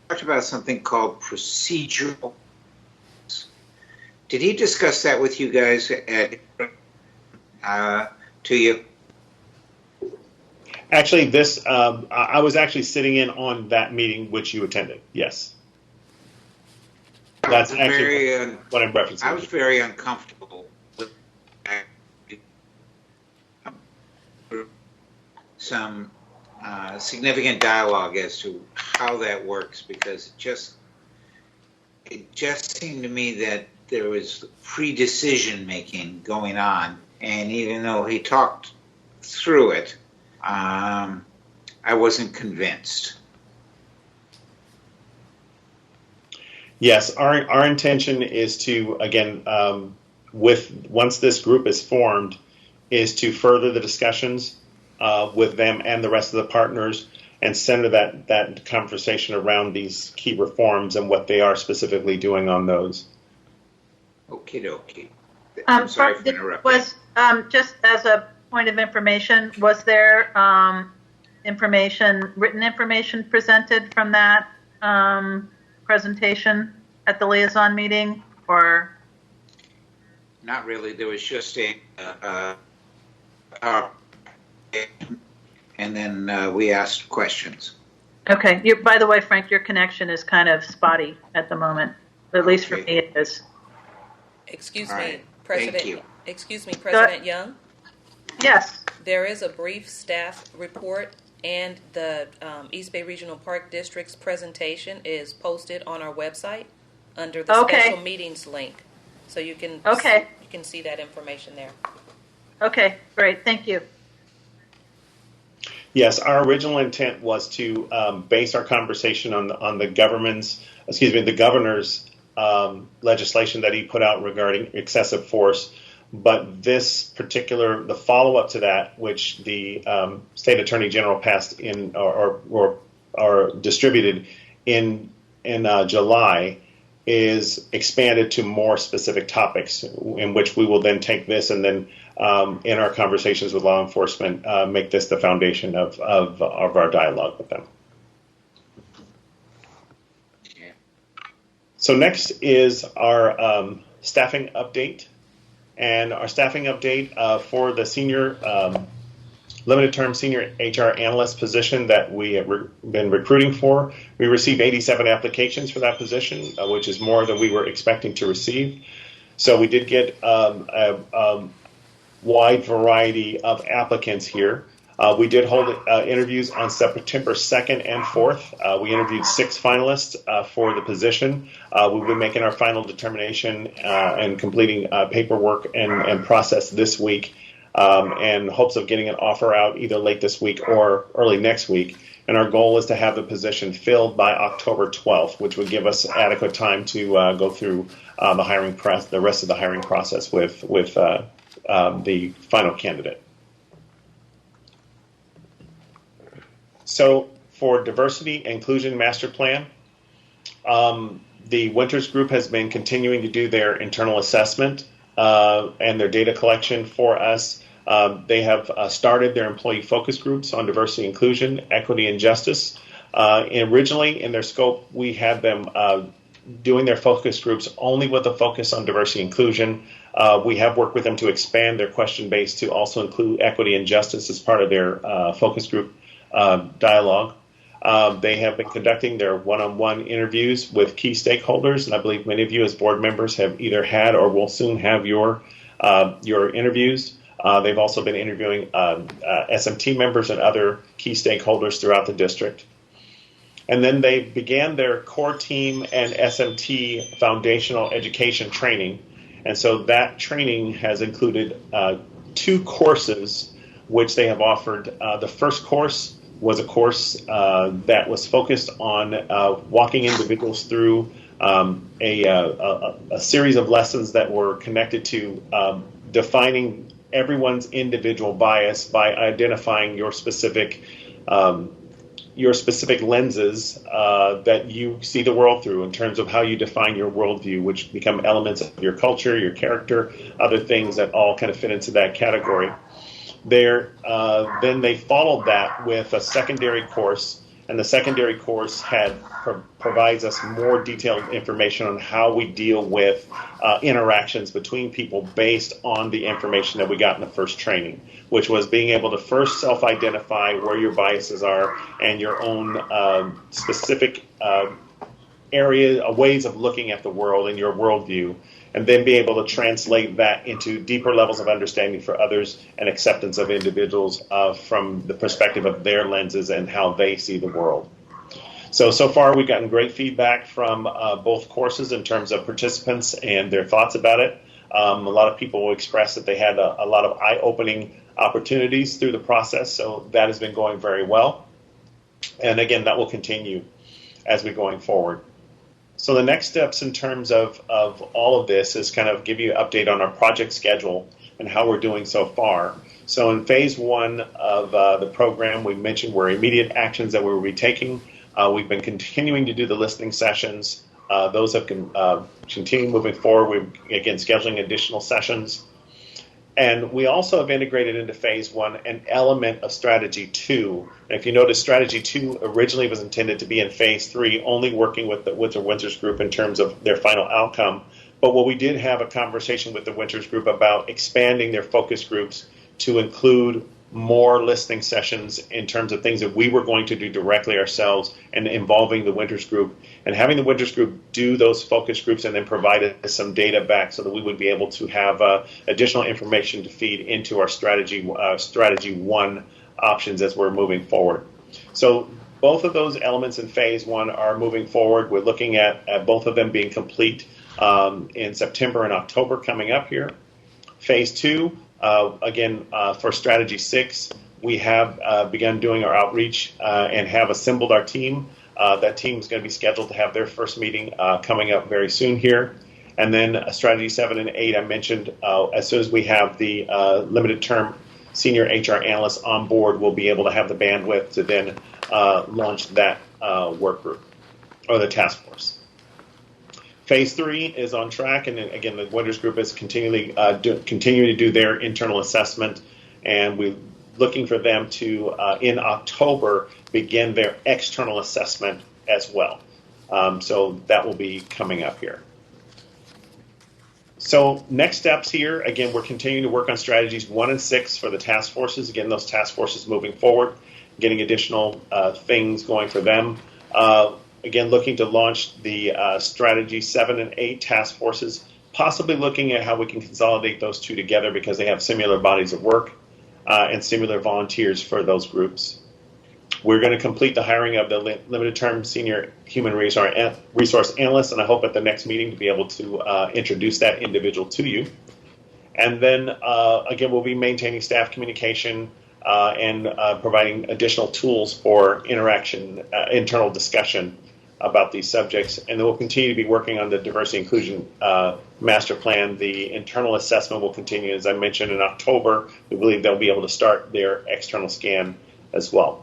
talked about something called procedural. Did he discuss that with you guys to you? Actually, I was actually sitting in on that meeting which you attended. Yes. That's actually what I'm referencing. I was very uncomfortable with some significant dialogue as to how that works, because it just seemed to me that there was pre-decision making going on, and even though he talked through it, I wasn't convinced. Yes, our intention is to, again, once this group is formed, is to further the discussions with them and the rest of the partners, and center that conversation around these key reforms and what they are specifically doing on those. Okie dokie. I'm sorry for interrupting. Just as a point of information, was there written information presented from that presentation at the liaison meeting, or? Not really. There was just a and then we asked questions. Okay. By the way, Frank, your connection is kind of spotty at the moment. At least for me, it is. Excuse All me, right. President. Thank you. Excuse me, President Young. Yes. There is a brief staff report, and the East Bay Regional Park District's presentation is posted on our website under the special meetings link, so you can see that information there. Okay, great. Thank you. Yes, our original intent was to base our conversation on the governor's legislation that he put out regarding excessive force. But the follow-up to that, which the state attorney general passed in or distributed in July, is expanded to more specific topics, in which we will then take this and then in our conversations with law enforcement make this the foundation of our dialogue with them. So next is our staffing update. And our staffing update for the senior limited term senior HR analyst position that we have been recruiting for. We received 87 applications for that position, which is more than we were expecting to receive. So we did get a wide variety of applicants here. We did hold interviews on September 2nd and 4th. We interviewed 6 finalists for the position. We'll be making our final determination and completing paperwork and process this week, and hopes of getting an offer out either late this week or early next week. And our goal is to have the position filled by October 12th, which would give us adequate time to go through the rest of the hiring process with the final candidate. So for Diversity Inclusion Master Plan, the Winters Group has been continuing to do their internal assessment and their data collection for us. They have started their employee focus groups on diversity, inclusion, equity, and justice. And originally, in their scope, we had them doing their focus groups only with a focus on diversity and inclusion. We have worked with them to expand their question base to also include equity and justice as part of their focus group dialogue. They have been conducting their one-on-one interviews with key stakeholders, and I believe many of you as board members have either had or will soon have your interviews. They've also been interviewing SMT members and other key stakeholders throughout the district. And then they began their core team and SMT foundational education training. And so that training has included 2 courses which they have offered. The first course was a course that was focused on walking individuals through a series of lessons that were connected to defining everyone's individual bias by identifying your specific lenses that you see the world through in terms of how you define your worldview, which become elements of your culture, your character, other things that all kind of fit into that category. Then they followed that with a secondary course, and the secondary course provides us more detailed information on how we deal with interactions between people based on the information that we got in the first training, which was being able to first self-identify where your biases are and your own specific ways of looking at the world and your worldview, and then be able to translate that into deeper levels of understanding for others and acceptance of individuals from the perspective of their lenses and how they see the world. So far we've gotten great feedback from both courses in terms of participants and their thoughts about it. A lot of people will express that they had a lot of eye-opening opportunities through the process, so that has been going very well. And again, that will continue as we're going forward. So the next steps in terms of all of this is kind of give you an update on our project schedule and how we're doing so far. So in phase 1 of the program, we mentioned were immediate actions that we will be taking. We've been continuing to do the listening sessions. Those have continued moving forward. We're, again, scheduling additional sessions. And we also have integrated into phase 1 an element of strategy 2. And if you notice, strategy 2 originally was intended to be in phase 3, only working with the Winters Group in terms of their final outcome. But what we did have a conversation with the Winters Group about expanding their focus groups to include more listening sessions in terms of things that we were going to do directly ourselves and involving the Winters Group, and having the Winters Group do those focus groups and then provide us some data back so that we would be able to have additional information to feed into our strategy 1 options as we're moving forward. So both of those elements in phase 1 are moving forward. We're looking at both of them being complete in September and October coming up here. Phase 2, again, for strategy 6, we have begun doing our outreach and have assembled our team. That team is going to be scheduled to have their first meeting coming up very soon here. And then strategy 7 and 8, I mentioned, as soon as we have the limited term senior HR analyst on board, we'll be able to have the bandwidth to then launch that work group or the task force. Phase 3 is on track, and again, the Winters Group is continuing to do their internal assessment, and we're looking for them to, in October, begin their external assessment as well. So that will be coming up here. So next steps here, again, we're continuing to work on strategies 1 and 6 for the task forces. Again, those task forces moving forward, getting additional things going for them. Again, looking to launch the strategy 7 and 8 task forces, possibly looking at how we can consolidate those two together because they have similar bodies of work and similar volunteers for those groups. We're going to complete the hiring of the limited-term senior human resource analyst, and I hope at the next meeting to be able to introduce that individual to you. And then, again, we'll be maintaining staff communication and providing additional tools for interaction, internal discussion about these subjects. And then we'll continue to be working on the diversity inclusion master plan. The internal assessment will continue. As I mentioned, in October, we believe they'll be able to start their external scan as well.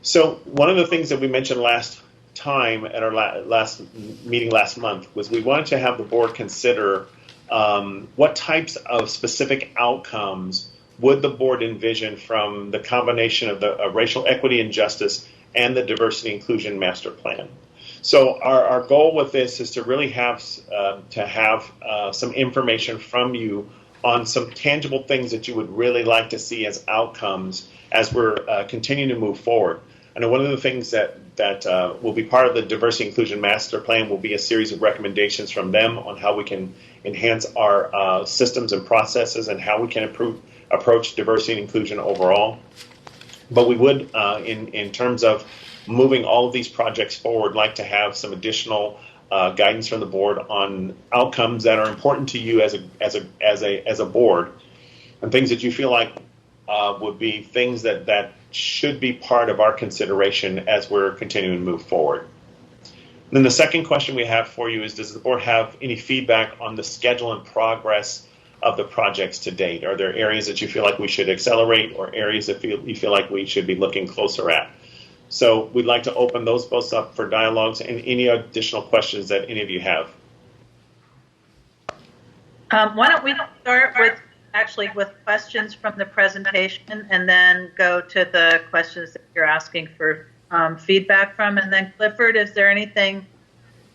So one of the things that we mentioned last time at our last meeting last month was we wanted to have the board consider what types of specific outcomes would the board envision from the combination of the racial equity and justice and the diversity inclusion master plan. So our goal with this is to really have some information from you on some tangible things that you would really like to see as outcomes as we're continuing to move forward. I know one of the things that will be part of the diversity inclusion master plan will be a series of recommendations from them on how we can enhance our systems and processes and how we can approach diversity and inclusion overall. But we would, in terms of moving all of these projects forward, like to have some additional guidance from the board on outcomes that are important to you as a board, and things that you feel like would be things that should be part of our consideration as we're continuing to move forward. And then the second question we have for you is, does the board have any feedback on the schedule and progress of the projects to date? Are there areas that you feel like we should accelerate or areas that you feel like we should be looking closer at? So we'd like to open those both up for dialogues and any additional questions that any of you have. Why don't we start with questions from the presentation and then go to the questions that you're asking for feedback from. And then Clifford, is there anything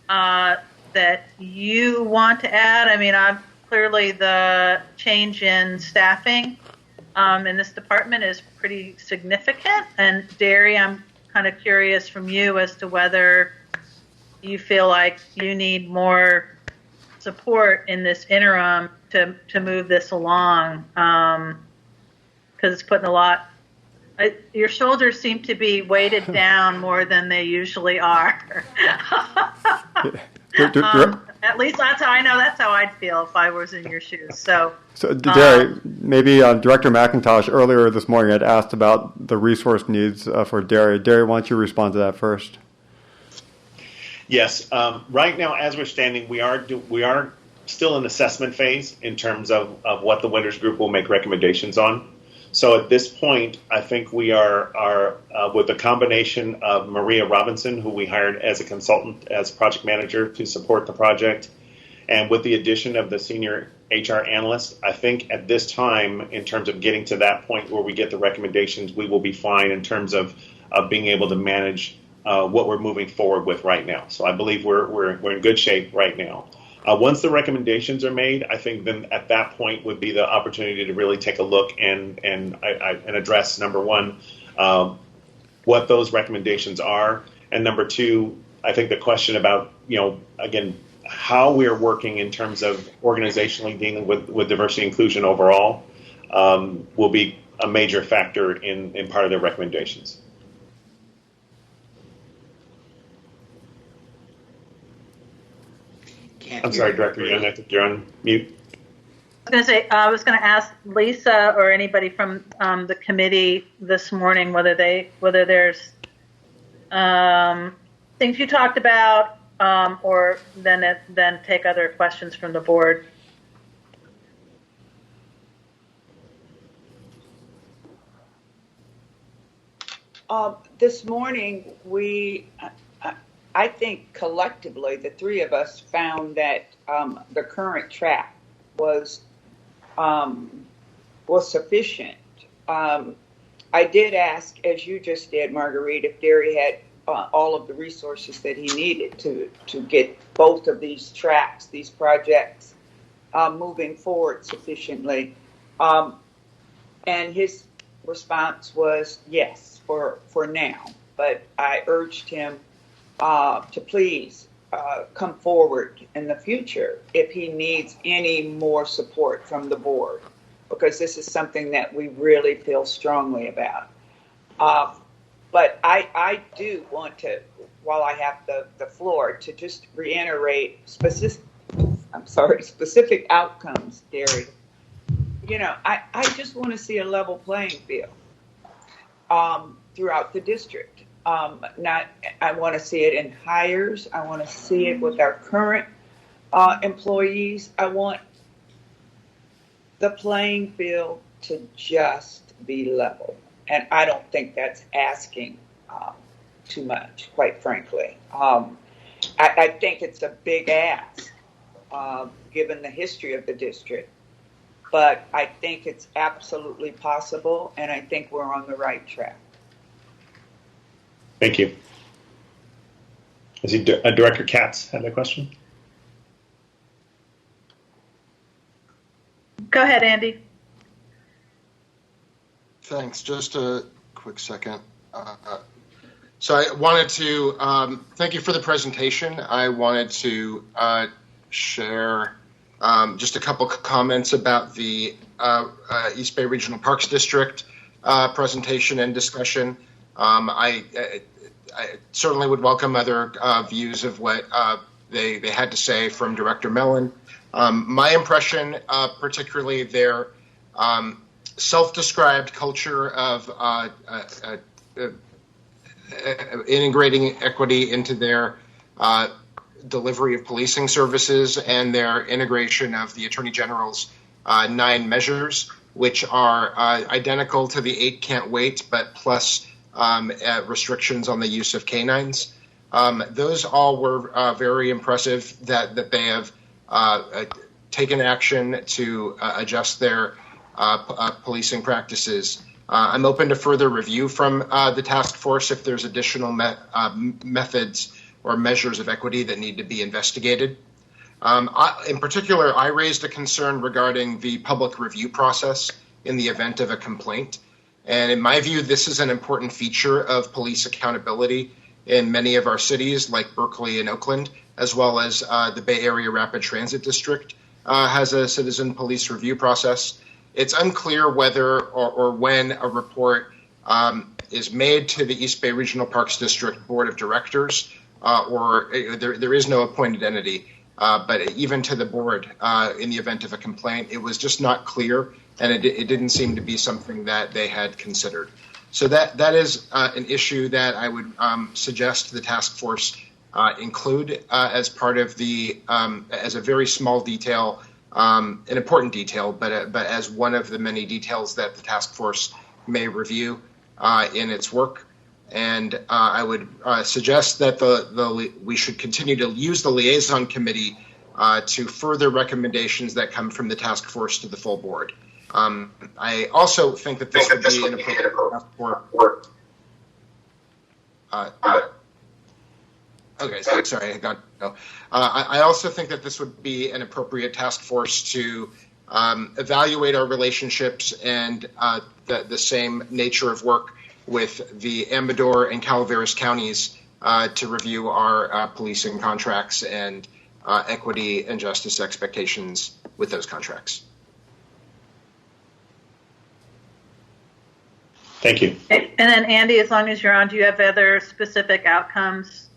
that you want to add? I mean, clearly the change in staffing in this department is pretty significant. And Derry, I'm kind of curious from you as to whether you feel like you need more support in this interim to move this along, because it's putting a lot. Your shoulders seem to be weighted down more than they usually are. At least that's how I know. That's how I'd feel if I was in your shoes. So Derry, maybe Director McIntosh earlier this morning had asked about the resource needs for Derry. Derry, why don't you respond to that first? Yes. Right now, as we're standing, we are still in assessment phase in terms of what the Winters Group will make recommendations on. So at this point, I think we are with a combination of Maria Robinson, who we hired as a consultant, as project manager to support the project, and with the addition of the senior HR analyst, I think at this time, in terms of getting to that point where we get the recommendations, we will be fine in terms of being able to manage what we're moving forward with right now. So I believe we're in good shape right now. Once the recommendations are made, I think then at that point would be the opportunity to really take a look and address, number one, what those recommendations are, and number two, I think the question about, again, how we are working in terms of organizationally dealing with diversity and inclusion overall will be a major factor in part of their recommendations. I'm sorry, Director Young, I think you're on mute. I was going to ask Lisa or anybody from the committee this morning whether there's things you talked about, or then take other questions from the board. This morning, I think collectively, the three of us found that the current track was sufficient. I did ask, as you just did, Marguerite, if Derry had all of the resources that he needed to get both of these tracks, these projects, moving forward sufficiently. And his response was yes for now. But I urged him to please come forward in the future if he needs any more support from the board, because this is something that we really feel strongly about. But I do want to, while I have the floor, to just reiterate specific outcomes, Derry. You know, I just want to see a level playing field throughout the district. I want to see it in hires. I want to see it with our current employees. I want the playing field to just be level. And I don't think that's asking too much, quite frankly. I think it's a big ask, given the history of the district. But I think it's absolutely possible, and I think we're on the right track. Thank you. Is he Director Katz had a question? Go ahead, Andy. Thanks. Just a quick second. So I wanted to thank you for the presentation. I wanted to share just a couple comments about the East Bay Regional Parks District presentation and discussion. I certainly would welcome other views of what they had to say from Director Mellon. My impression, particularly their self-described culture of integrating equity into their delivery of policing services and their integration of the Attorney General's 9 measures, which are identical to the 8 can't wait, but plus restrictions on the use of canines. Those all were very impressive that they have taken action to adjust their policing practices. I'm open to further review from the task force if there's additional methods or measures of equity that need to be investigated. In particular, I raised a concern regarding the public review process in the event of a complaint. And in my view, this is an important feature of police accountability in many of our cities like Berkeley and Oakland, as well as the Bay Area Rapid Transit District has a citizen police review process. It's unclear whether or when a report is made to the East Bay Regional Parks District Board of Directors, or there is no appointed entity, but even to the board in the event of a complaint, it was just not clear, and it didn't seem to be something that they had considered. So that is an issue that I would suggest the task force include as part of the, as a very small detail, an important detail, but as one of the many details that the task force may review in its work. And I would suggest that we should continue to use the liaison committee to further recommendations that come from the task force to the full board. I also think that this would be an appropriate task force. Okay, sorry, I got no. I also think that this would be an appropriate task force to evaluate our relationships and the same nature of work with the Amador and Calaveras counties to review our policing contracts and equity and justice expectations with those contracts. Thank you. And then Andy, as long as you're on, do you have other specific outcomes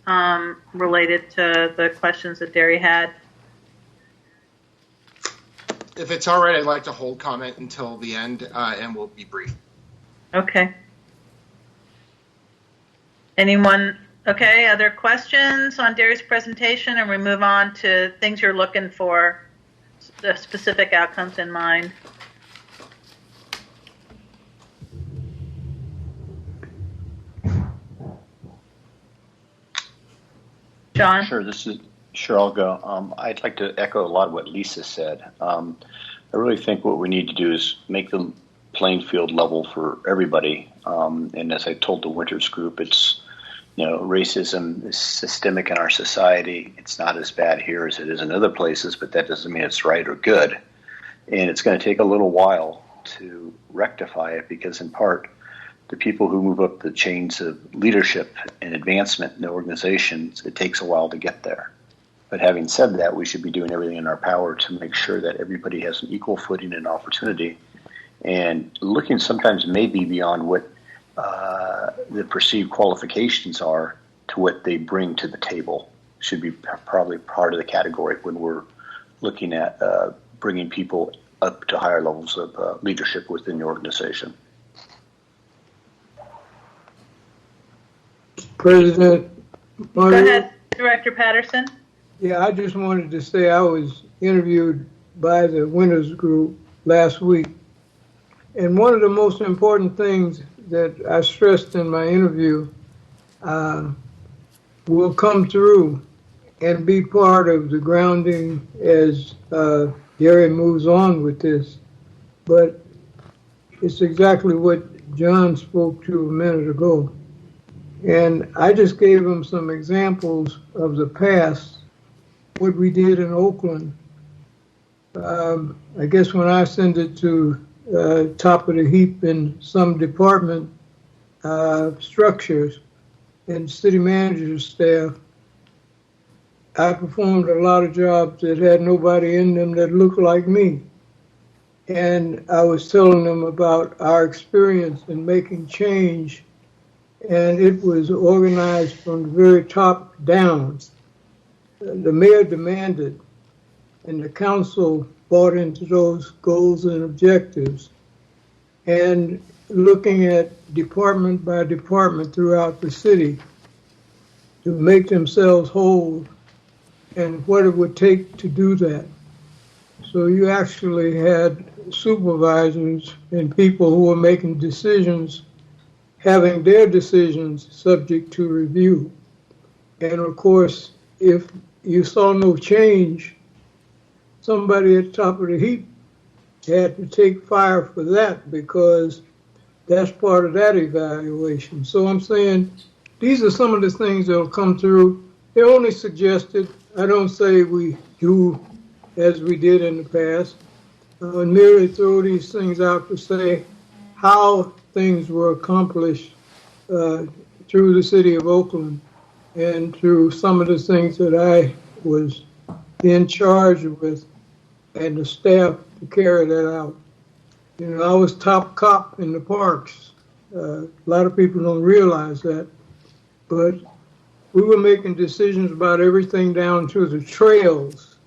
related to the questions that Derry had? If it's all right, I'd like to hold comment until the end, and we'll be brief. Okay. Anyone? Okay, other questions on Derry's presentation, and we move on to things you're looking for, the specific outcomes in mind. John? Sure, I'll go. I'd like to echo a lot of what Lisa said. I really think what we need to do is make the playing field level for everybody. And as I told the Winters group, it's racism is systemic in our society. It's not as bad here as it is in other places, but that doesn't mean it's right or good. And it's going to take a little while to rectify it because, in part, the people who move up the chains of leadership and advancement in the organizations, it takes a while to get there. But having said that, we should be doing everything in our power to make sure that everybody has an equal footing and opportunity, and looking sometimes maybe beyond what the perceived qualifications are to what they bring to the table should be probably part of the category when we're looking at bringing people up to higher levels of leadership within the organization. President, go ahead, Director Patterson. Yeah, I just wanted to say I was interviewed by the Winners Group last week. And one of the most important things that I stressed in my interview will come through and be part of the grounding as Gary moves on with this. But it's exactly what John spoke to a minute ago. And I just gave him some examples of the past, what we did in Oakland. I guess when I send it to top of the heap in some department structures and city manager's staff, I performed a lot of jobs that had nobody in them that looked like me. And I was telling them about our experience in making change, and it was organized from the very top down. The mayor demanded, and the council bought into those goals and objectives. And looking at department by department throughout the city to make themselves whole and what it would take to do that. So you actually had supervisors and people who were making decisions, having their decisions subject to review. And of course, if you saw no change, somebody at the top of the heap had to take fire for that because that's part of that evaluation. So I'm saying these are some of the things that will come through. They're only suggested. I don't say we do as we did in the past. Merely throw these things out to say how things were accomplished through the city of Oakland and through some of the things that I was in charge with and the staff to carry that out. You know, I was top cop in the parks. A lot of people don't realize that, but we were making decisions about everything down to the trails.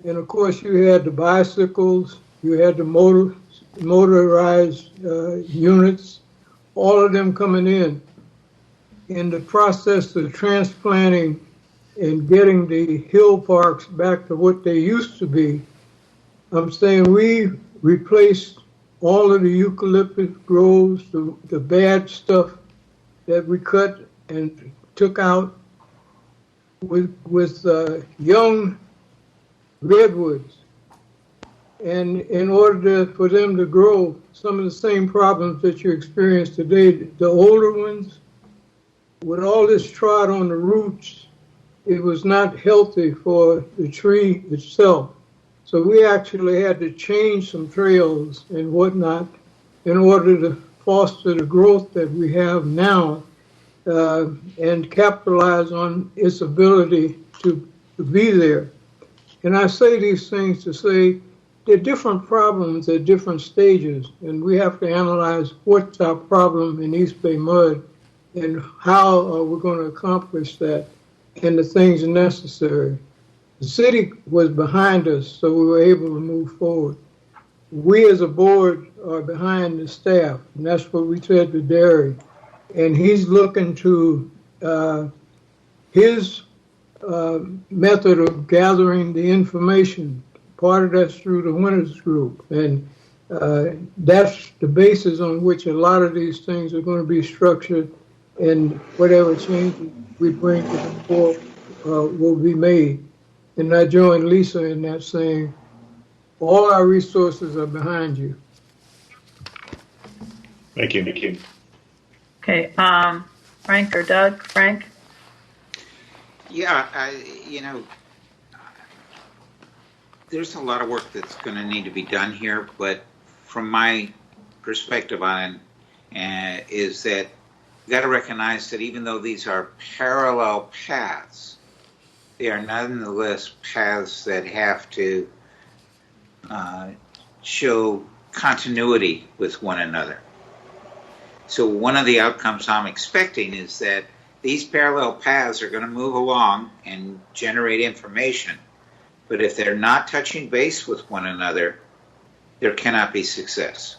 And of course you had the bicycles, you had the motorized units, all of them coming in. In the process of transplanting and getting the hill parks back to what they used to be, I'm saying we replaced all of the eucalyptus groves, the bad stuff that we cut and took out with young redwoods. And in order for them to grow, some of the same problems that you experience today, the older ones, with all this trod on the roots, it was not healthy for the tree itself. So we actually had to change some trails and whatnot in order to foster the growth that we have now and capitalize on its ability to be there. And I say these things to say there are different problems at different stages, and we have to analyze what's our problem in East Bay Mud and how are we going to accomplish that and the things necessary. The city was behind us, so we were able to move forward. We as a board are behind the staff, and that's what we said to Derry. And he's looking to his method of gathering the information. Part of that's through the Winners Group, and that's the basis on which a lot of these things are going to be structured, and whatever changes we bring to the board will be made. And I join Lisa in that, saying all our resources are behind you. Thank you. Thank you. Okay. Frank or Doug? Frank? Yeah, there's a lot of work that's going to need to be done here, but from my perspective on it, is that you got to recognize that even though these are parallel paths, they are nonetheless paths that have to show continuity with one another. So one of the outcomes I'm expecting is that these parallel paths are going to move along and generate information, but if they're not touching base with one another, there cannot be success.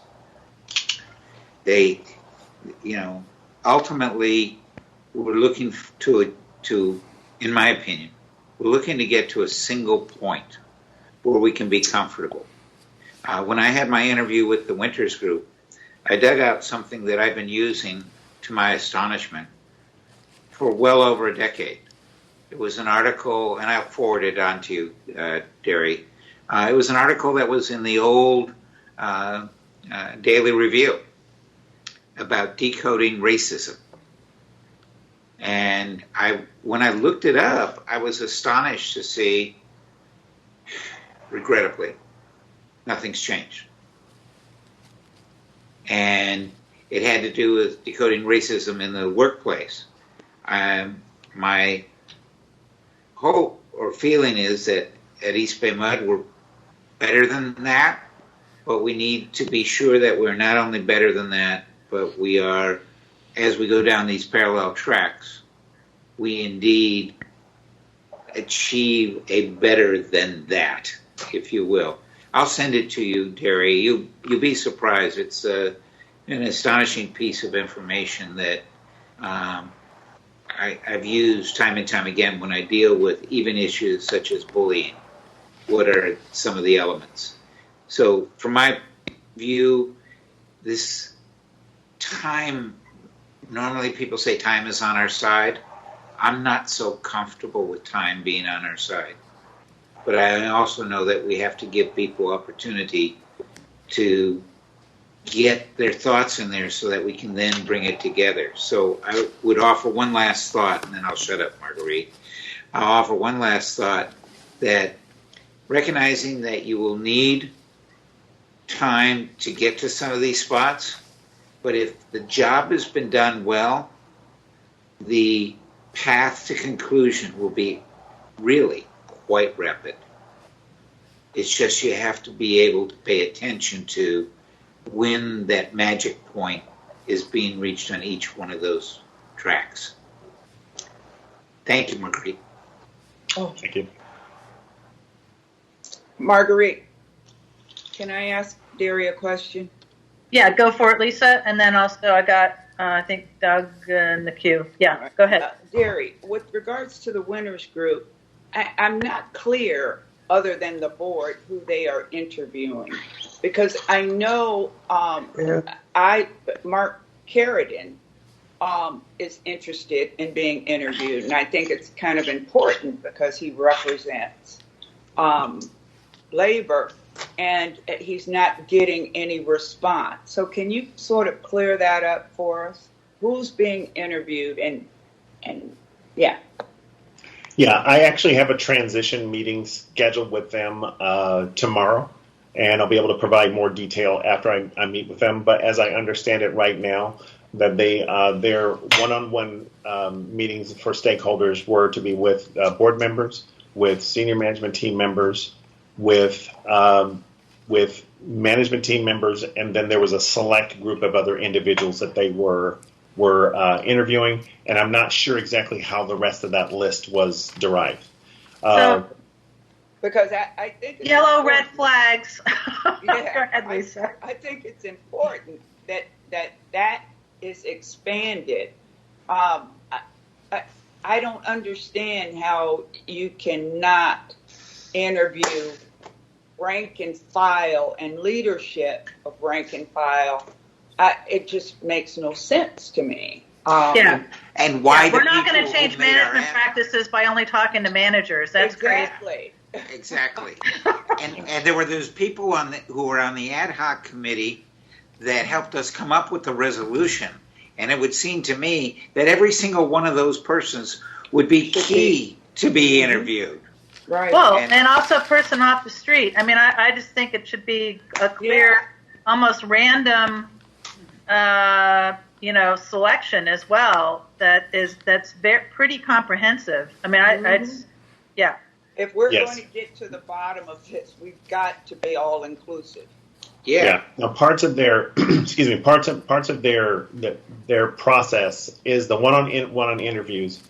They, ultimately, we're looking to, in my opinion, we're looking to get to a single point where we can be comfortable. When I had my interview with the Winters Group, I dug out something that I've been using, to my astonishment, for well over a decade. It was an article, and I'll forward it on to you, Derry. It was an article that was in the old Daily Review about decoding racism. And when I looked it up, I was astonished to see, regrettably, nothing's changed. And it had to do with decoding racism in the workplace. My hope or feeling is that at EBMUD we're better than that, but we need to be sure that we're not only better than that, but we are, as we go down these parallel tracks, we indeed achieve a better than that, if you will. I'll send it to you, Derry. You'll be surprised. It's an astonishing piece of information that I've used time and time again when I deal with even issues such as bullying. What are some of the elements? So from my view, this time, normally people say time is on our side. I'm not so comfortable with time being on our side. But I also know that we have to give people opportunity to get their thoughts in there so that we can then bring it together. So I would offer one last thought, and then I'll shut up, Marguerite. I'll offer one last thought, that recognizing that you will need time to get to some of these spots, but if the job has been done well, the path to conclusion will be really quite rapid. It's just you have to be able to pay attention to when that magic point is being reached on each one of those tracks. Thank you, Marguerite. Oh, thank you. Marguerite, can I ask Derry a question? Yeah, go for it, Lisa. And then also I got, I think, Doug in the queue. Yeah, go ahead. Derry, with regards to the Winters Group, I'm not clear, other than the board, who they are interviewing. Because I know Mark Carradine is interested in being interviewed. And I think it's kind of important because he represents labor, and he's not getting any response. So can you sort of clear that up for us? Who's being interviewed? And yeah. Yeah, I actually have a transition meeting scheduled with them tomorrow, and I'll be able to provide more detail after I meet with them. But as I understand it right now, that their one-on-one meetings for stakeholders were to be with board members, with senior management team members, with management team members, and then there was a select group of other individuals that they were interviewing, and I'm not sure exactly how the rest of that list was derived. Because I think it's yellow, red flags. Yeah, Go ahead, Lisa. I think it's important that is expanded. I don't understand how you cannot interview rank and file and leadership of rank and file. It just makes no sense to me. Yeah. And why we're not going to change management practices by only talking to managers. That's exactly. Exactly. And there were those people who were on the ad hoc committee that helped us come up with the resolution. And it would seem to me that every single one of those persons would be key to be interviewed. Right. Well, and also a person off the street. I mean, I just think it should be a clear, almost random, selection as well. That's pretty comprehensive. I mean, yeah. If we're going to get to the bottom of this, we've got to be all inclusive. Yeah. Now, parts of their parts of their process is the one-on interviews,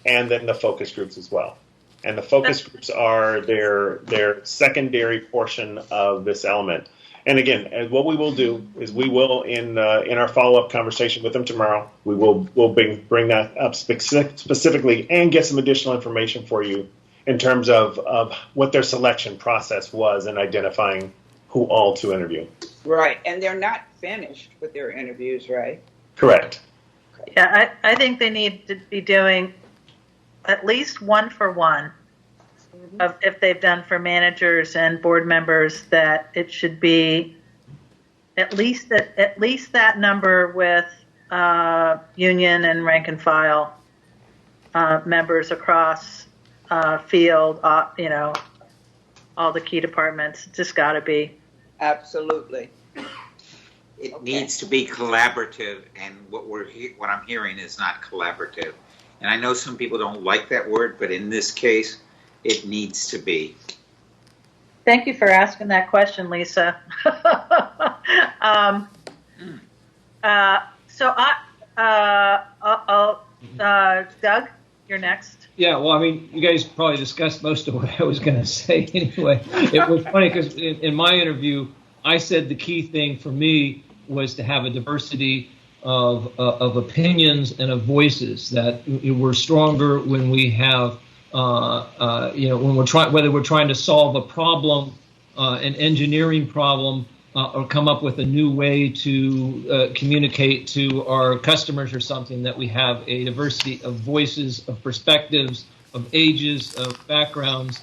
and then the focus groups as well. And the focus groups are their secondary portion of this element. And again, what we will do is we will in our follow-up conversation with them tomorrow, we'll bring that up specifically and get some additional information for you in terms of what their selection process was in identifying who all to interview. Right, and they're not finished with their interviews, right? Correct. Yeah, I think they need to be doing at least one for one of if they've done for managers and board members, that it should be at least that number with union and rank and file members across field, all the key departments. It's just got to be. Absolutely. It needs to be collaborative, and what I'm hearing is not collaborative. And I know some people don't like that word, but in this case, it needs to be. Thank you for asking that question, Lisa. Doug, you're next. Yeah, well, I mean, you guys probably discussed most of what I was going to say anyway. It was funny because in my interview, I said the key thing for me was to have a diversity of opinions and of voices, that we're stronger when we have, when we're trying to solve a problem, an engineering problem, or come up with a new way to communicate to our customers or something, that we have a diversity of voices, of perspectives, of ages, of backgrounds,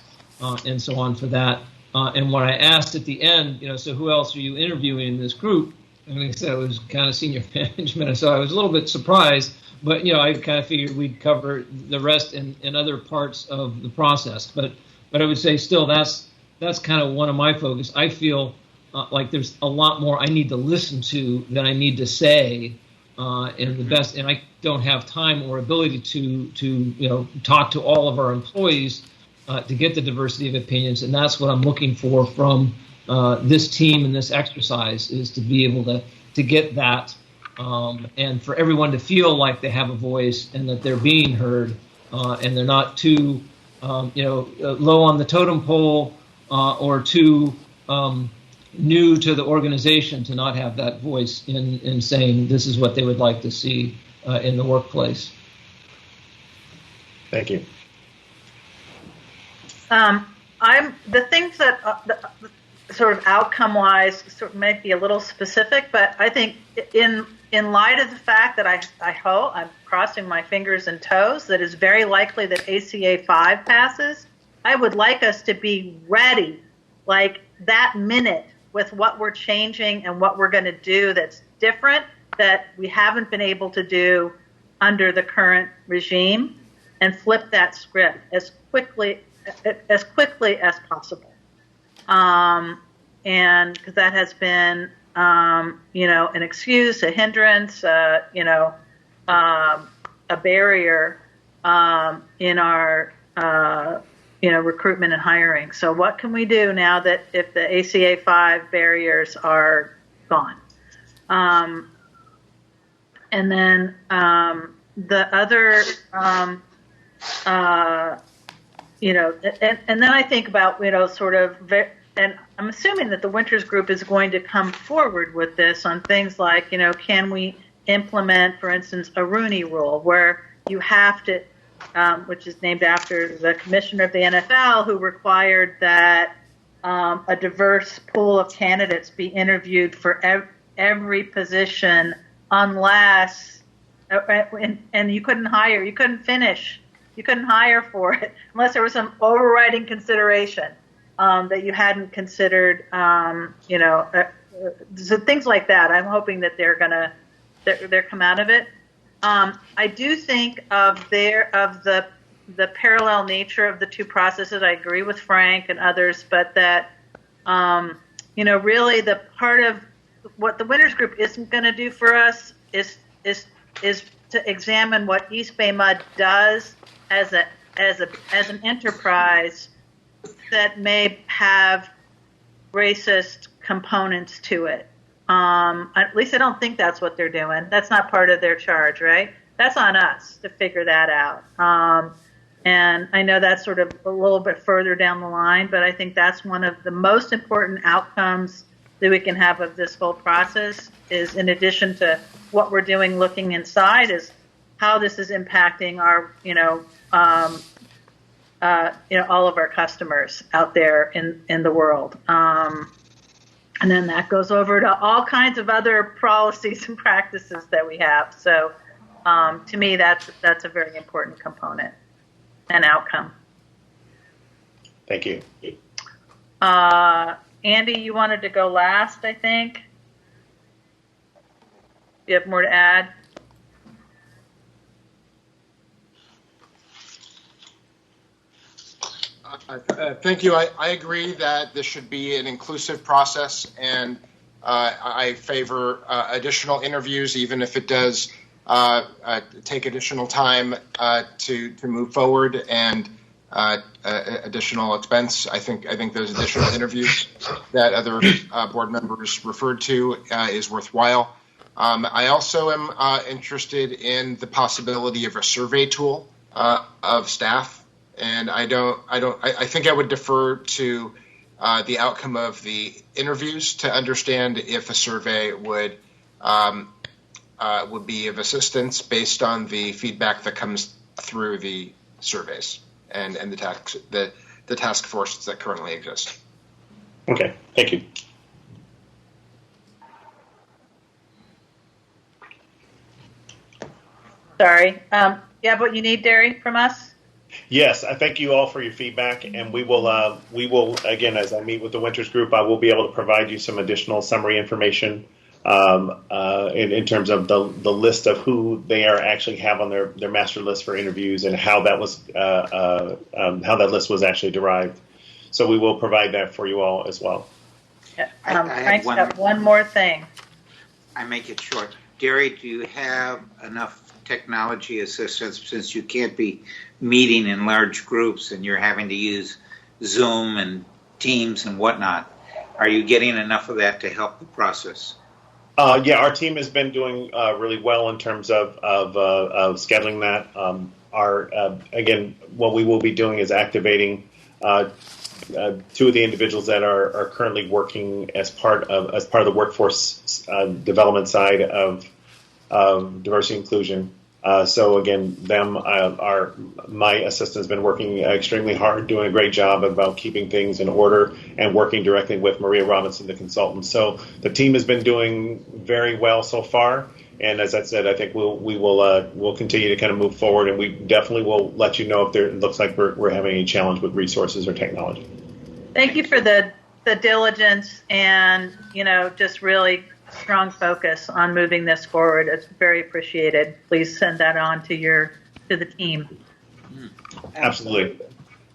and so on for that. And when I asked at the end, so who else are you interviewing in this group? And I said it was kind of senior management, so I was a little bit surprised. But I kind of figured we'd cover the rest in other parts of the process. But I would say still that's kind of one of my focus. I feel like there's a lot more I need to listen to than I need to say, and I don't have time or ability to talk to all of our employees to get the diversity of opinions, and that's what I'm looking for from this team and this exercise, is to be able to get that, and for everyone to feel like they have a voice and that they're being heard, and they're not too low on the totem pole or too new to the organization to not have that voice in saying this is what they would like to see in the workplace. Thank you. The things that sort of outcome-wise sort of might be a little specific, but I think in light of the fact that I hope, I'm crossing my fingers and toes, that it's very likely that ACA 5 passes, I would like us to be ready, like that minute, with what we're changing and what we're going to do that's different, that we haven't been able to do under the current regime, and flip that script as quickly as possible. And because that has been, an excuse, a hindrance, a barrier in our, recruitment and hiring. So what can we do now that if the ACA 5 barriers are gone? And then the other, and then I think about, and I'm assuming that the Winters Group is going to come forward with this on things like, can we implement, for instance, a Rooney Rule, where you have to, which is named after the commissioner of the NFL, who required that a diverse pool of candidates be interviewed for every position, unless, and you couldn't hire for it unless there was some overriding consideration that you hadn't considered, so things like that. I'm hoping that they're come out of it. I do think of the parallel nature of the two processes. I agree with Frank and others, but that really the part of what the winners group isn't going to do for us is to examine what EBMUD does as an enterprise that may have racist components to it. At least I don't think that's what they're doing. That's not part of their charge, right? That's on us to figure that out. And I know that's sort of a little bit further down the line, but I think that's one of the most important outcomes that we can have of this whole process is, in addition to what we're doing looking inside, is how this is impacting our, all of our customers out there in the world. And then that goes over to all kinds of other policies and practices that we have. So to me, that's a very important component and outcome. Thank you. Andy, you wanted to go last, I think. You have more to add? Thank you. I agree that this should be an inclusive process, and I favor additional interviews, even if it does take additional time to move forward and additional expense. I think those additional interviews that other board members referred to is worthwhile. I also am interested in the possibility of a survey tool of staff. And I think I would defer to the outcome of the interviews to understand if a survey would be of assistance based on the feedback that comes through the surveys and the task forces that currently exist. Okay, thank you. Sorry. You have what you need, Derry, from us? Yes, I thank you all for your feedback, and we will again, as I meet with the Winters Group, I will be able to provide you some additional summary information in terms of the list of who they actually have on their master list for interviews and how that list was actually derived. So we will provide that for you all as well. Frank's got one more thing. I make it short. Derry, do you have enough technology assistance, since you can't be meeting in large groups and you're having to use Zoom and Teams and whatnot? Are you getting enough of that to help the process? Yeah, our team has been doing really well in terms of scheduling that. Again, what we will be doing is activating two of the individuals that are currently working as part of the workforce development side of diversity inclusion. So again, my assistant's been working extremely hard, doing a great job about keeping things in order and working directly with Maria Robinson, the consultant. So the team has been doing very well so far. And as I said, I think we'll continue to kind of move forward, and we definitely will let you know if it looks like we're having any challenge with resources or technology. Thank you for the diligence and just really strong focus on moving this forward. It's very appreciated. Please send that on to the team. Absolutely.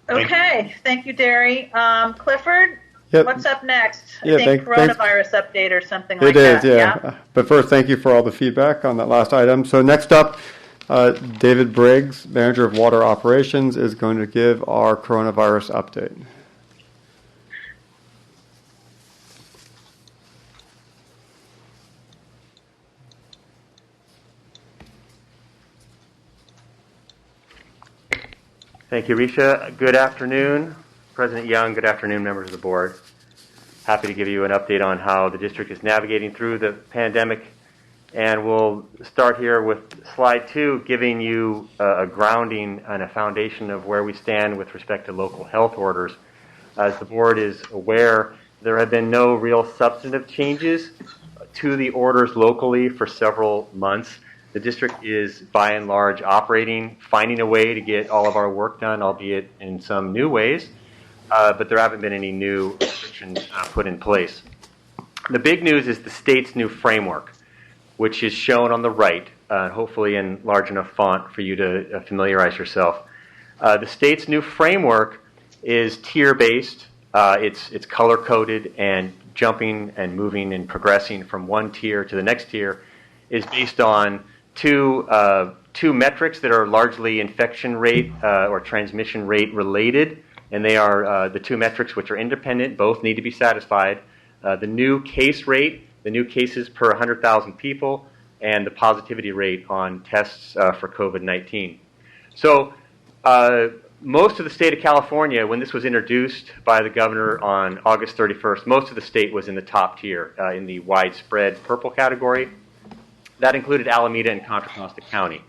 Okay. Thank you, Derry. Clifford, yep. What's up next? Yeah, I think coronavirus update or something like It that. is, yeah. But first, thank you for all the feedback on that last item. So next up, David Briggs, Manager of Water Operations, is going to give our coronavirus update. Thank you, Risha. Good afternoon, President Young. Good afternoon, members of the board. Happy to give you an update on how the district is navigating through the pandemic. And we'll start here with slide 2, giving you a grounding and a foundation of where we stand with respect to local health orders. As the board is aware, there have been no real substantive changes to the orders locally for several months. The district is, by and large, operating, finding a way to get all of our work done, albeit in some new ways, but there haven't been any new restrictions put in place. The big news is the state's new framework, which is shown on the right, hopefully in large enough font for you to familiarize yourself. The state's new framework is tier-based. It's color-coded, and jumping and moving and progressing from one tier to the next tier is based on two metrics that are largely infection rate or transmission rate related, and they are the two metrics which are independent. Both need to be satisfied. The new case rate, the new cases per 100,000 people, and the positivity rate on tests for COVID-19. So most of the state of California, when this was introduced by the governor on August 31st, most of the state was in the top tier in the widespread purple category. That included Alameda and Contra Costa County.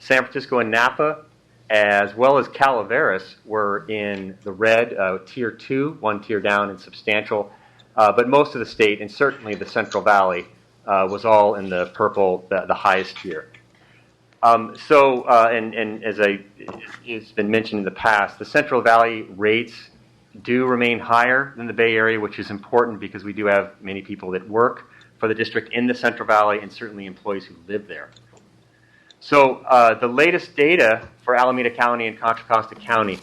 San Francisco and Napa, as well as Calaveras, were in the red, tier 2, one tier down and substantial. But most of the state, and certainly the Central Valley, was all in the purple, the highest tier. And as it's been mentioned in the past, the Central Valley rates do remain higher than the Bay Area, which is important because we do have many people that work for the district in the Central Valley and certainly employees who live there. So the latest data for Alameda County and Contra Costa County,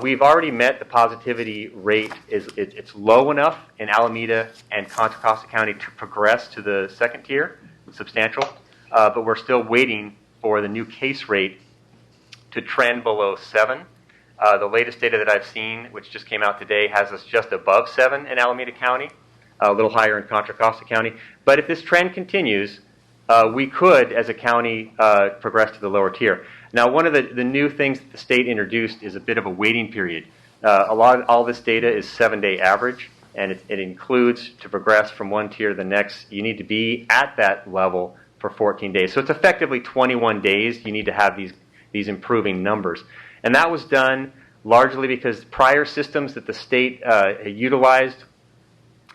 we've already met the positivity rate. It's low enough in Alameda and Contra Costa County to progress to the second tier, substantial, but we're still waiting for the new case rate to trend below 7. The latest data that I've seen, which just came out today, has us just above 7 in Alameda County, a little higher in Contra Costa County. But if this trend continues, we could, as a county, progress to the lower tier. Now, one of the new things that the state introduced is a bit of a waiting period. All this data is 7-day average, and it includes, to progress from one tier to the next, you need to be at that level for 14 days. So it's effectively 21 days you need to have these improving numbers. And that was done largely because prior systems that the state utilized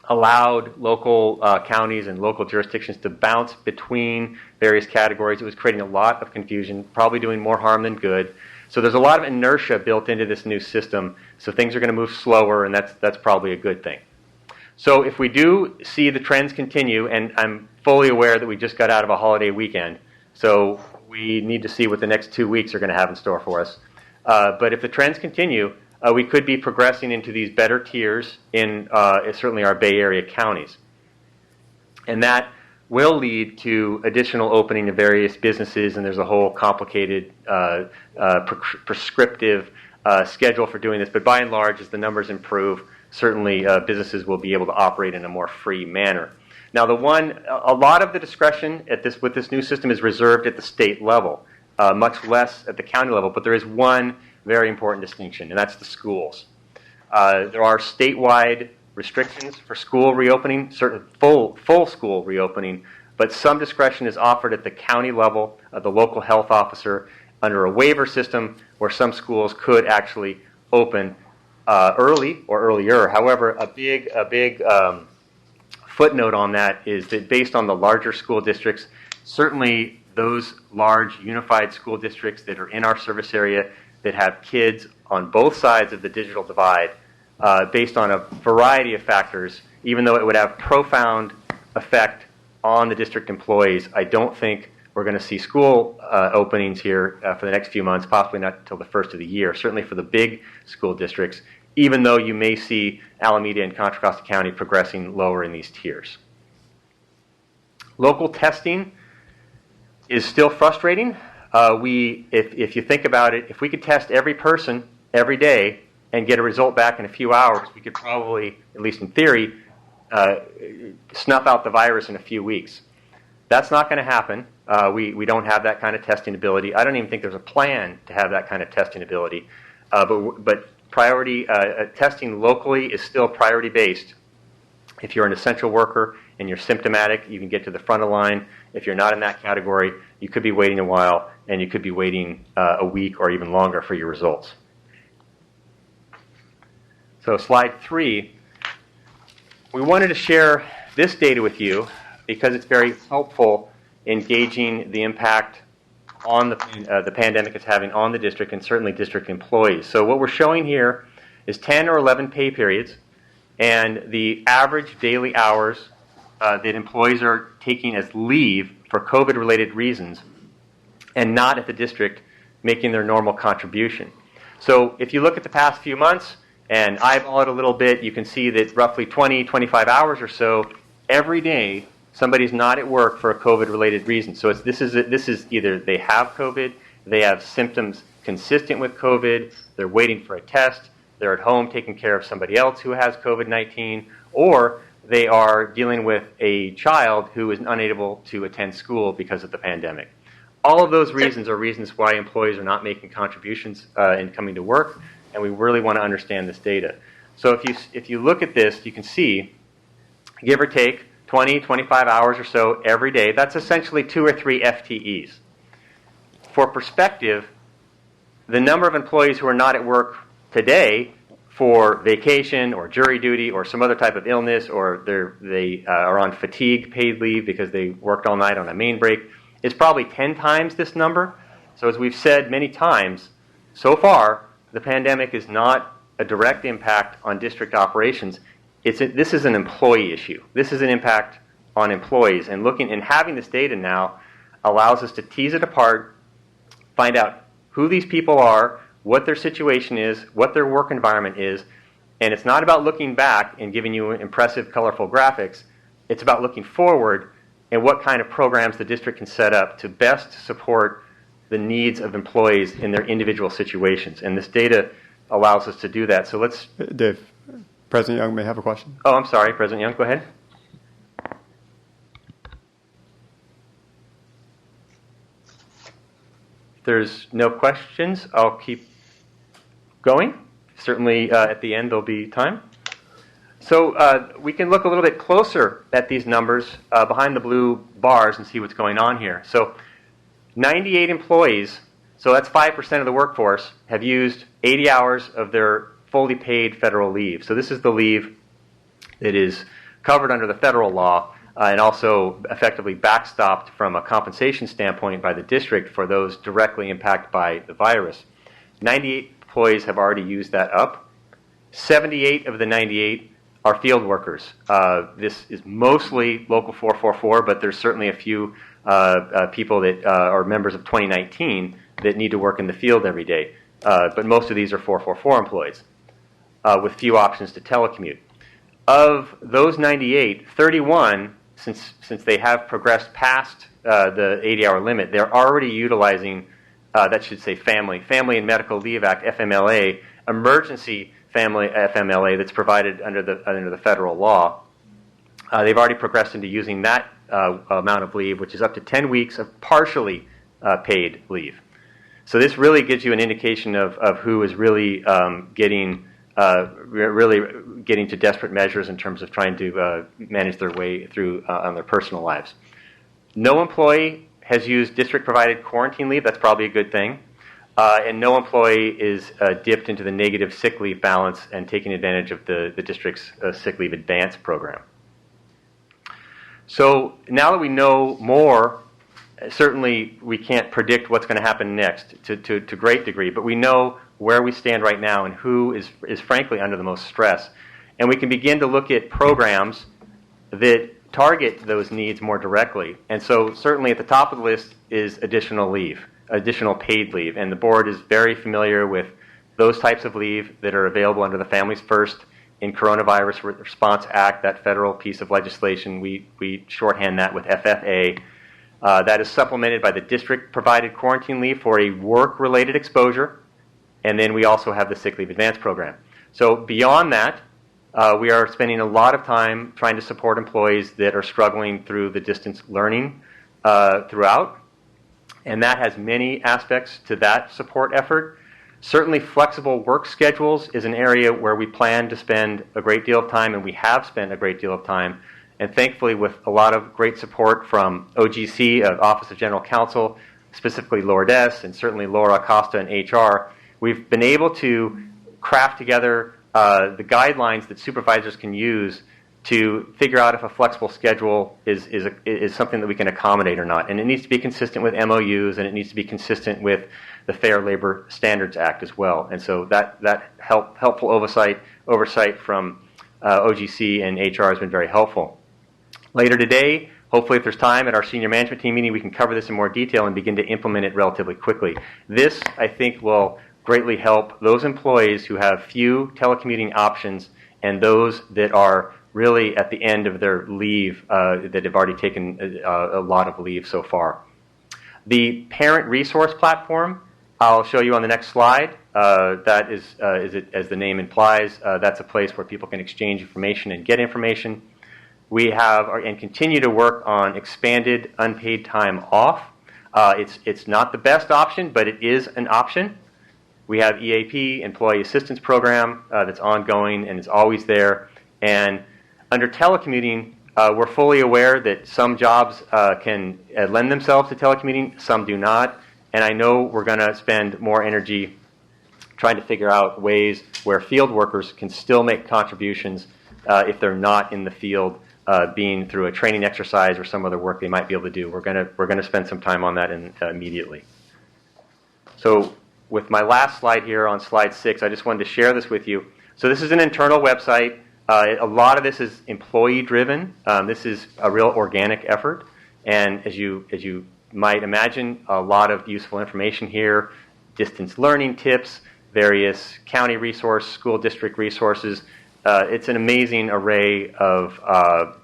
allowed local counties and local jurisdictions to bounce between various categories. It was creating a lot of confusion, probably doing more harm than good. So there's a lot of inertia built into this new system, so things are going to move slower, and that's probably a good thing. So if we do see the trends continue, and I'm fully aware that we just got out of a holiday weekend, so we need to see what the next 2 weeks are going to have in store for us. But if the trends continue, we could be progressing into these better tiers in certainly our Bay Area counties. And that will lead to additional opening of various businesses, and there's a whole complicated prescriptive schedule for doing this. But by and large, as the numbers improve, certainly businesses will be able to operate in a more free manner. Now, a lot of the discretion with this new system is reserved at the state level, much less at the county level, but there is one very important distinction, and that's the schools. There are statewide restrictions for school reopening, certain full school reopening, but some discretion is offered at the county level of the local health officer under a waiver system where some schools could actually open early or earlier. However, a big footnote on that is that based on the larger school districts, certainly those large unified school districts that are in our service area that have kids on both sides of the digital divide, based on a variety of factors, even though it would have profound effect on the district employees, I don't think we're going to see school openings here for the next few months, possibly not until the first of the year, certainly for the big school districts, even though you may see Alameda and Contra Costa County progressing lower in these tiers. Local testing is still frustrating. If you think about it, if we could test every person every day and get a result back in a few hours, we could probably, at least in theory, snuff out the virus in a few weeks. That's not going to happen. We don't have that kind of testing ability. I don't even think there's a plan to have that kind of testing ability. But priority testing locally is still priority based. If you're an essential worker and you're symptomatic, you can get to the front of the line. If you're not in that category, you could be waiting a while, and you could be waiting a week or even longer for your results. So slide 3, we wanted to share this data with you because it's very helpful in gauging the impact on the pandemic is having on the district and certainly district employees. So what we're showing here is 10 or 11 pay periods and the average daily hours that employees are taking as leave for COVID-related reasons and not at the district making their normal contribution. So if you look at the past few months and eyeball it a little bit, you can see that roughly 20, 25 hours or so every day somebody's not at work for a COVID-related reason. So this is either they have COVID, they have symptoms consistent with COVID, they're waiting for a test, they're at home taking care of somebody else who has COVID-19, or they are dealing with a child who is unable to attend school because of the pandemic. All of those reasons are reasons why employees are not making contributions and coming to work, and we really want to understand this data. So if you look at this, you can see, give or take, 20, 25 hours or so every day. That's essentially 2 or 3 FTEs. For perspective, the number of employees who are not at work today for vacation or jury duty or some other type of illness, or they are on fatigue paid leave because they worked all night on a main break, is probably 10 times this number. So as we've said many times, so far, the pandemic is not a direct impact on district operations. This is an employee issue. This is an impact on employees. And looking and having this data now allows us to tease it apart, find out who these people are, what their situation is, what their work environment is. And it's not about looking back and giving you impressive, colorful graphics. It's about looking forward and what kind of programs the district can set up to best support the needs of employees in their individual situations. And this data allows us to do that. So let's... Dave, President Young may have a question. Oh, I'm sorry. President Young, go ahead. If there's no questions, I'll keep going. Certainly at the end there'll be time. So we can look a little bit closer at these numbers behind the blue bars and see what's going on here. So 98 employees, so that's 5% of the workforce, have used 80 hours of their fully paid federal leave. So this is the leave that is covered under the federal law and also effectively backstopped from a compensation standpoint by the district for those directly impacted by the virus. 98 employees have already used that up. 78 of the 98 are field workers. This is mostly Local 444, but there's certainly a few people that are members of 2019 that need to work in the field every day. But most of these are 444 employees with few options to telecommute. Of those 98, 31, since they have progressed past the 80-hour limit, they're already utilizing, that should say Family and Medical Leave Act, FMLA, emergency family FMLA that's provided under the federal law. They've already progressed into using that amount of leave, which is up to 10 weeks of partially paid leave. So this really gives you an indication of who is really getting to desperate measures in terms of trying to manage their way through on their personal lives. No employee has used district-provided quarantine leave. That's probably a good thing. And no employee is dipped into the negative sick leave balance and taking advantage of the district's sick leave advance program. So now that we know more, certainly we can't predict what's going to happen next to great degree, but we know where we stand right now and who is frankly under the most stress. And we can begin to look at programs that target those needs more directly. And so certainly at the top of the list is additional leave, additional paid leave. And the board is very familiar with those types of leave that are available under the Families First in Coronavirus Response Act, that federal piece of legislation. We shorthand that with FFA. That is supplemented by the district-provided quarantine leave for a work-related exposure. And then we also have the sick leave advance program. So beyond that, we are spending a lot of time trying to support employees that are struggling through the distance learning throughout. And that has many aspects to that support effort. Certainly flexible work schedules is an area where we plan to spend a great deal of time, and we have spent a great deal of time. And thankfully, with a lot of great support from OGC, Office of General Counsel, specifically Lourdes, and certainly Laura Acosta in HR, we've been able to craft together the guidelines that supervisors can use to figure out if a flexible schedule is something that we can accommodate or not. And it needs to be consistent with MOUs, and it needs to be consistent with the Fair Labor Standards Act as well. And so that helpful oversight from OGC and HR has been very helpful. Later today, hopefully if there's time at our senior management team meeting, we can cover this in more detail and begin to implement it relatively quickly. This, I think, will greatly help those employees who have few telecommuting options and those that are really at the end of their leave that have already taken a lot of leave so far. The parent resource platform, I'll show you on the next slide. That is as the name implies, that's a place where people can exchange information and get information. We have and continue to work on expanded unpaid time off. It's not the best option, but it is an option. We have EAP, Employee Assistance Program, that's ongoing and is always there. And under telecommuting, we're fully aware that some jobs can lend themselves to telecommuting, some do not. And I know we're going to spend more energy trying to figure out ways where field workers can still make contributions if they're not in the field, being through a training exercise or some other work they might be able to do. We're going to spend some time on that immediately. So with my last slide here on slide 6, I just wanted to share this with you. So this is an internal website. A lot of this is employee-driven. This is a real organic effort, and as you might imagine, a lot of useful information here, distance learning tips, various county resource, school district resources. It's an amazing array of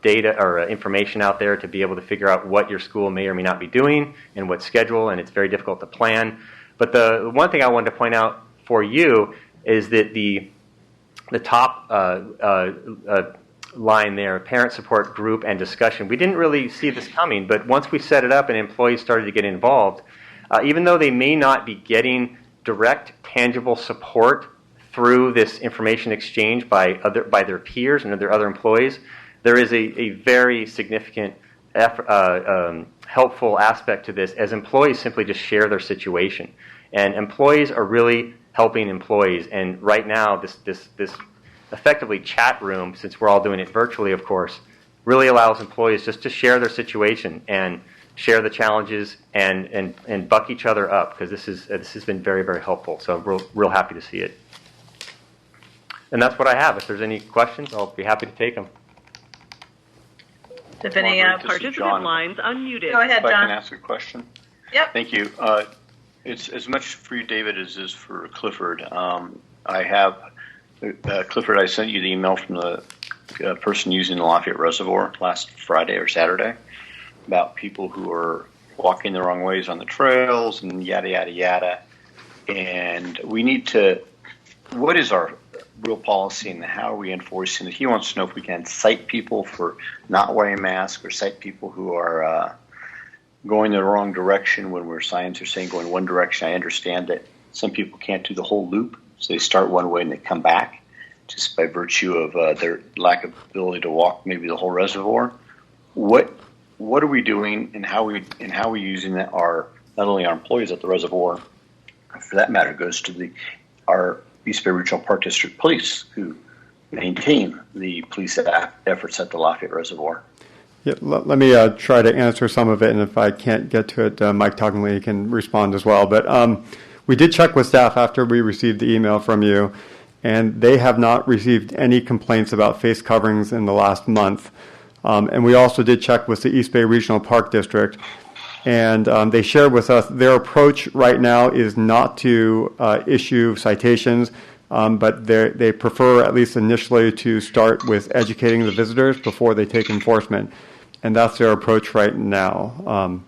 data or information out there to be able to figure out what your school may or may not be doing and what schedule, and it's very difficult to plan. But the one thing I wanted to point out for you is that the top line there, parent support group and discussion, we didn't really see this coming, but once we set it up and employees started to get involved, even though they may not be getting direct, tangible support through this information exchange by their peers and their other employees, there is a very significant helpful aspect to this as employees simply just share their situation. And employees are really helping employees. And right now, this effectively chat room, since we're all doing it virtually, of course, really allows employees just to share their situation and share the challenges and buck each other up, because this has been very, very helpful. So I'm real happy to see it. And that's what I have. If there's any questions, I'll be happy to take them. If any participant lines unmuted. Go ahead, John. If I John. can ask a question? Yep. Thank you. It's as much for you, David, as is for Clifford. I have, Clifford, I sent you the email from the person using the Lafayette Reservoir last Friday or Saturday about people who are walking the wrong ways on the trails and yada, yada, yada. And we need to, what is our real policy and how are we enforcing it? He wants to know if we can cite people for not wearing masks or cite people who are going the wrong direction when we're signs are saying going one direction. I understand that some people can't do the whole loop, so they start one way and they come back just by virtue of their lack of ability to walk maybe the whole reservoir. What are we doing and how we using that not only our employees at the reservoir, for that matter, goes to our East Bay Regional Park District Police, who maintain the police efforts at the Lafayette Reservoir. Yeah, let me try to answer some of it, and if I can't get to it, Mike Toggenly can respond as well. But we did check with staff after we received the email from you, and they have not received any complaints about face coverings in the last month. And we also did check with the East Bay Regional Park District, and they shared with us their approach right now is not to issue citations, but they prefer, at least initially, to start with educating the visitors before they take enforcement. And that's their approach right now.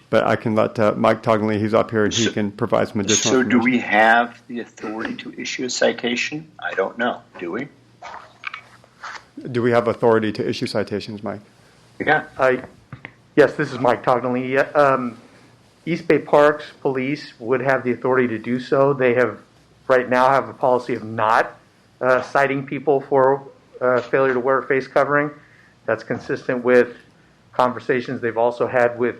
But I can let Mike Toggenly, he's up here, and he can provide some additional information. So do we have the authority to issue a citation? I don't know. Do we? Do we have authority to issue citations, Mike? Yeah. Yes, this is Mike Toggenly. East Bay Parks Police would have the authority to do so. They right now have a policy of not citing people for failure to wear a face covering. That's consistent with conversations they've also had with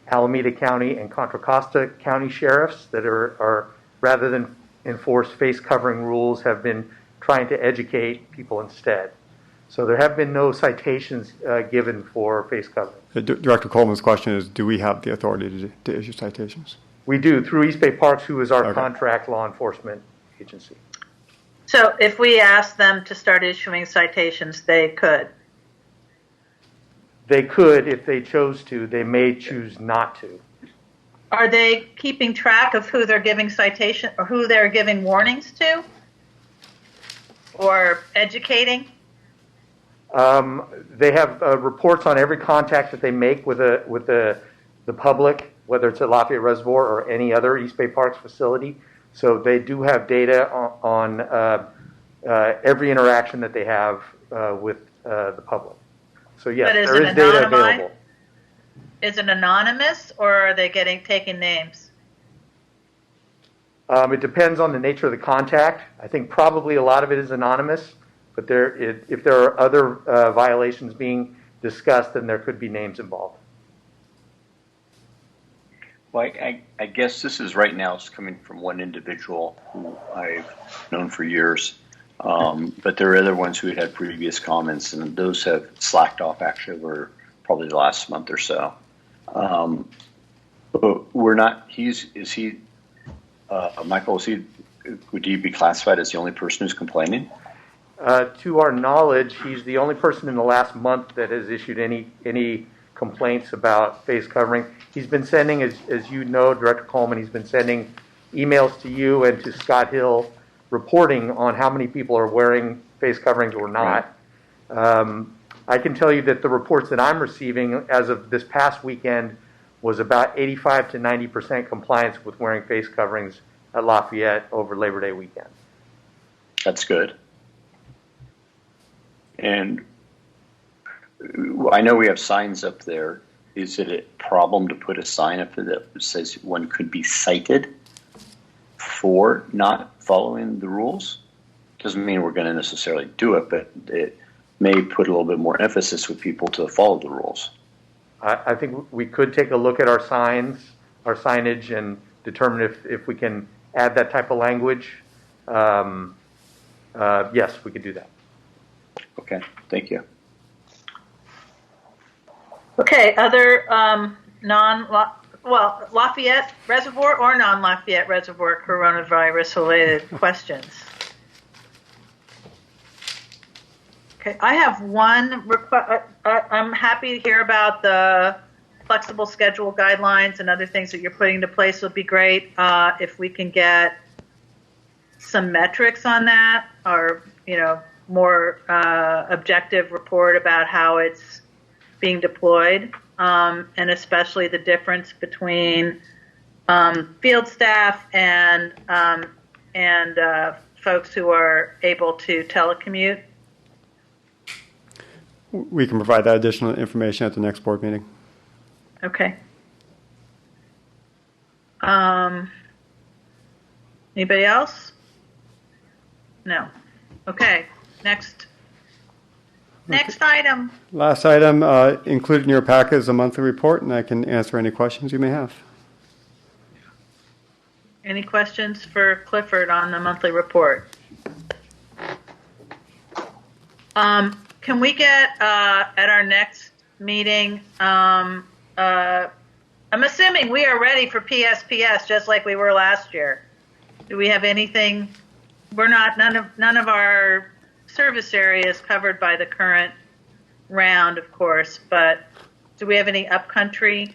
Alameda County and Contra Costa County sheriffs that are rather than enforce face covering rules, have been trying to educate people instead. So there have been no citations given for face covering. Director Coleman's question is, do we have the authority to issue citations? We do, through East Bay Parks, who is our contract law enforcement agency. So if we ask them to start issuing citations, they could? They could if they chose to. They may choose not to. Are they keeping track of who they're giving citation or who they're giving warnings to, or educating? They have reports on every contact that they make with the public, whether it's at Lafayette Reservoir or any other East Bay Parks facility. So they do have data on every interaction that they have with the public. So yes, there is data available. Is it anonymous, or are they taking names? It depends on the nature of the contact. I think probably a lot of it is anonymous, but if there are other violations being discussed, then there could be names involved. Well, I guess this is right now, it's coming from one individual who I've known for years, but there are other ones who had previous comments, and those have slacked off actually over probably the last month or so. But we're not, Michael, would he be classified as the only person who's complaining? To our knowledge, he's the only person in the last month that has issued any complaints about face covering. He's been sending, as you know, Director Coleman, he's been sending emails to you and to Scott Hill reporting on how many people are wearing face coverings or not. Right. I can tell you that the reports that I'm receiving as of this past weekend was about 85 to 90% compliance with wearing face coverings at Lafayette over Labor Day weekend. That's good. And I know we have signs up there. Is it a problem to put a sign up there that says one could be cited for not following the rules? Doesn't mean we're going to necessarily do it, but it may put a little bit more emphasis with people to follow the rules. I think we could take a look at our signage, and determine if we can add that type of language. Yes, we could do that. Okay, thank you. Okay, other Lafayette Reservoir or non-Lafayette Reservoir coronavirus-related questions? Okay, I have one request. I'm happy to hear about the flexible schedule guidelines and other things that you're putting into place. Would be great if we can get some metrics on that, or more objective report about how it's being deployed, and especially the difference between field staff and folks who are able to telecommute. We can provide that additional information at the next board meeting. Okay. Anybody else? No. Okay. Next item. Last item included in your packet is a monthly report, and I can answer any questions you may have. Any questions for Clifford on the monthly report? Can we get at our next meeting? I'm assuming we are ready for PSPS just like we were last year. Do we have anything? We're not. None of our service area is covered by the current round, of course. But do we have any upcountry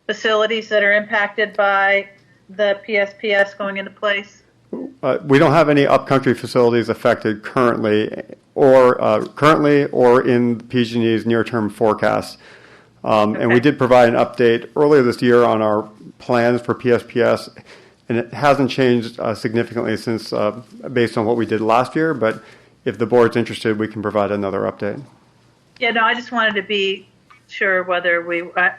facilities that are impacted by the PSPS going into place? We don't have any upcountry facilities affected currently or in PG&E's near-term forecast. And we did provide an update earlier this year on our plans for PSPS, and it hasn't changed significantly since based on what we did last year. But if the board's interested, we can provide another update. Yeah, no, I just wanted to be sure whether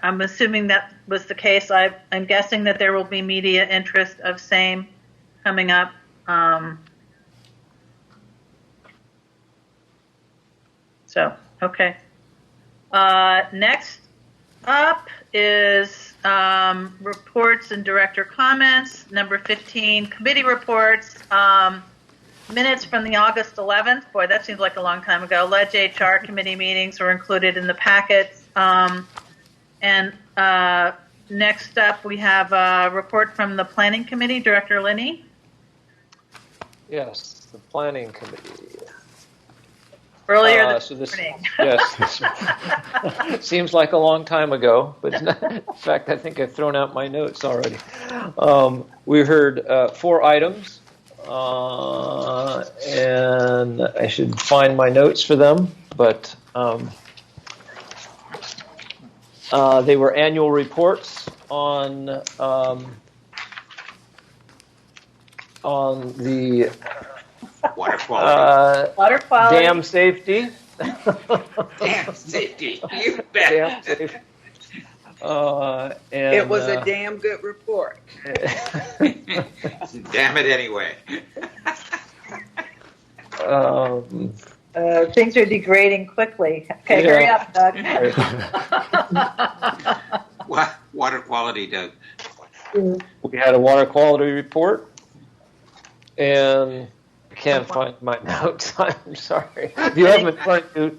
I'm assuming that was the case. I'm guessing that there will be media interest of same coming up. Okay. Next up is reports and director comments. Number 15, committee reports. Minutes from the August 11th. Boy, that seems like a long time ago. Ledge HR committee meetings were included in the packets. Next up, we have a report from the Planning Committee. Director Linney. Yes, the Planning Committee. Earlier this so this, morning. yes, seems like a long time ago, but it's not, in fact, I think I've thrown out my notes already. We heard 4 items, and I should find my notes for them, but they were annual reports on the water quality, water quality, dam safety. Dam safety, you bet. Dam safety. And, it was a damn good report. Damn it anyway. Things are degrading quickly. Okay, hurry up, Doug. Water quality, Doug. We had a water quality report, and I can't find my notes. I'm sorry. If you have them in front of you,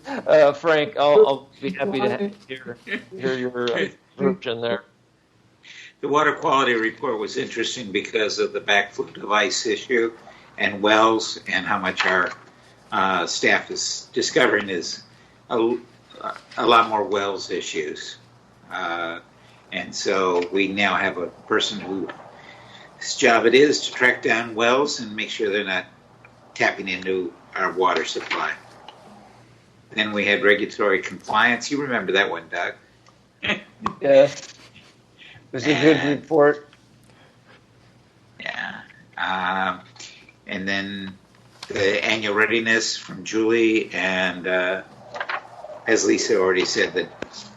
Frank, I'll be happy to hear your version there. The water quality report was interesting because of the backflow device issue and wells, and how much our staff is discovering is a lot more wells issues. And so we now have a person whose job it is to track down wells and make sure they're not tapping into our water supply. Then we had regulatory compliance. You remember that one, Doug? Yes. It was a good report. Yeah. And then the annual readiness from Julie, and as Lisa already said, the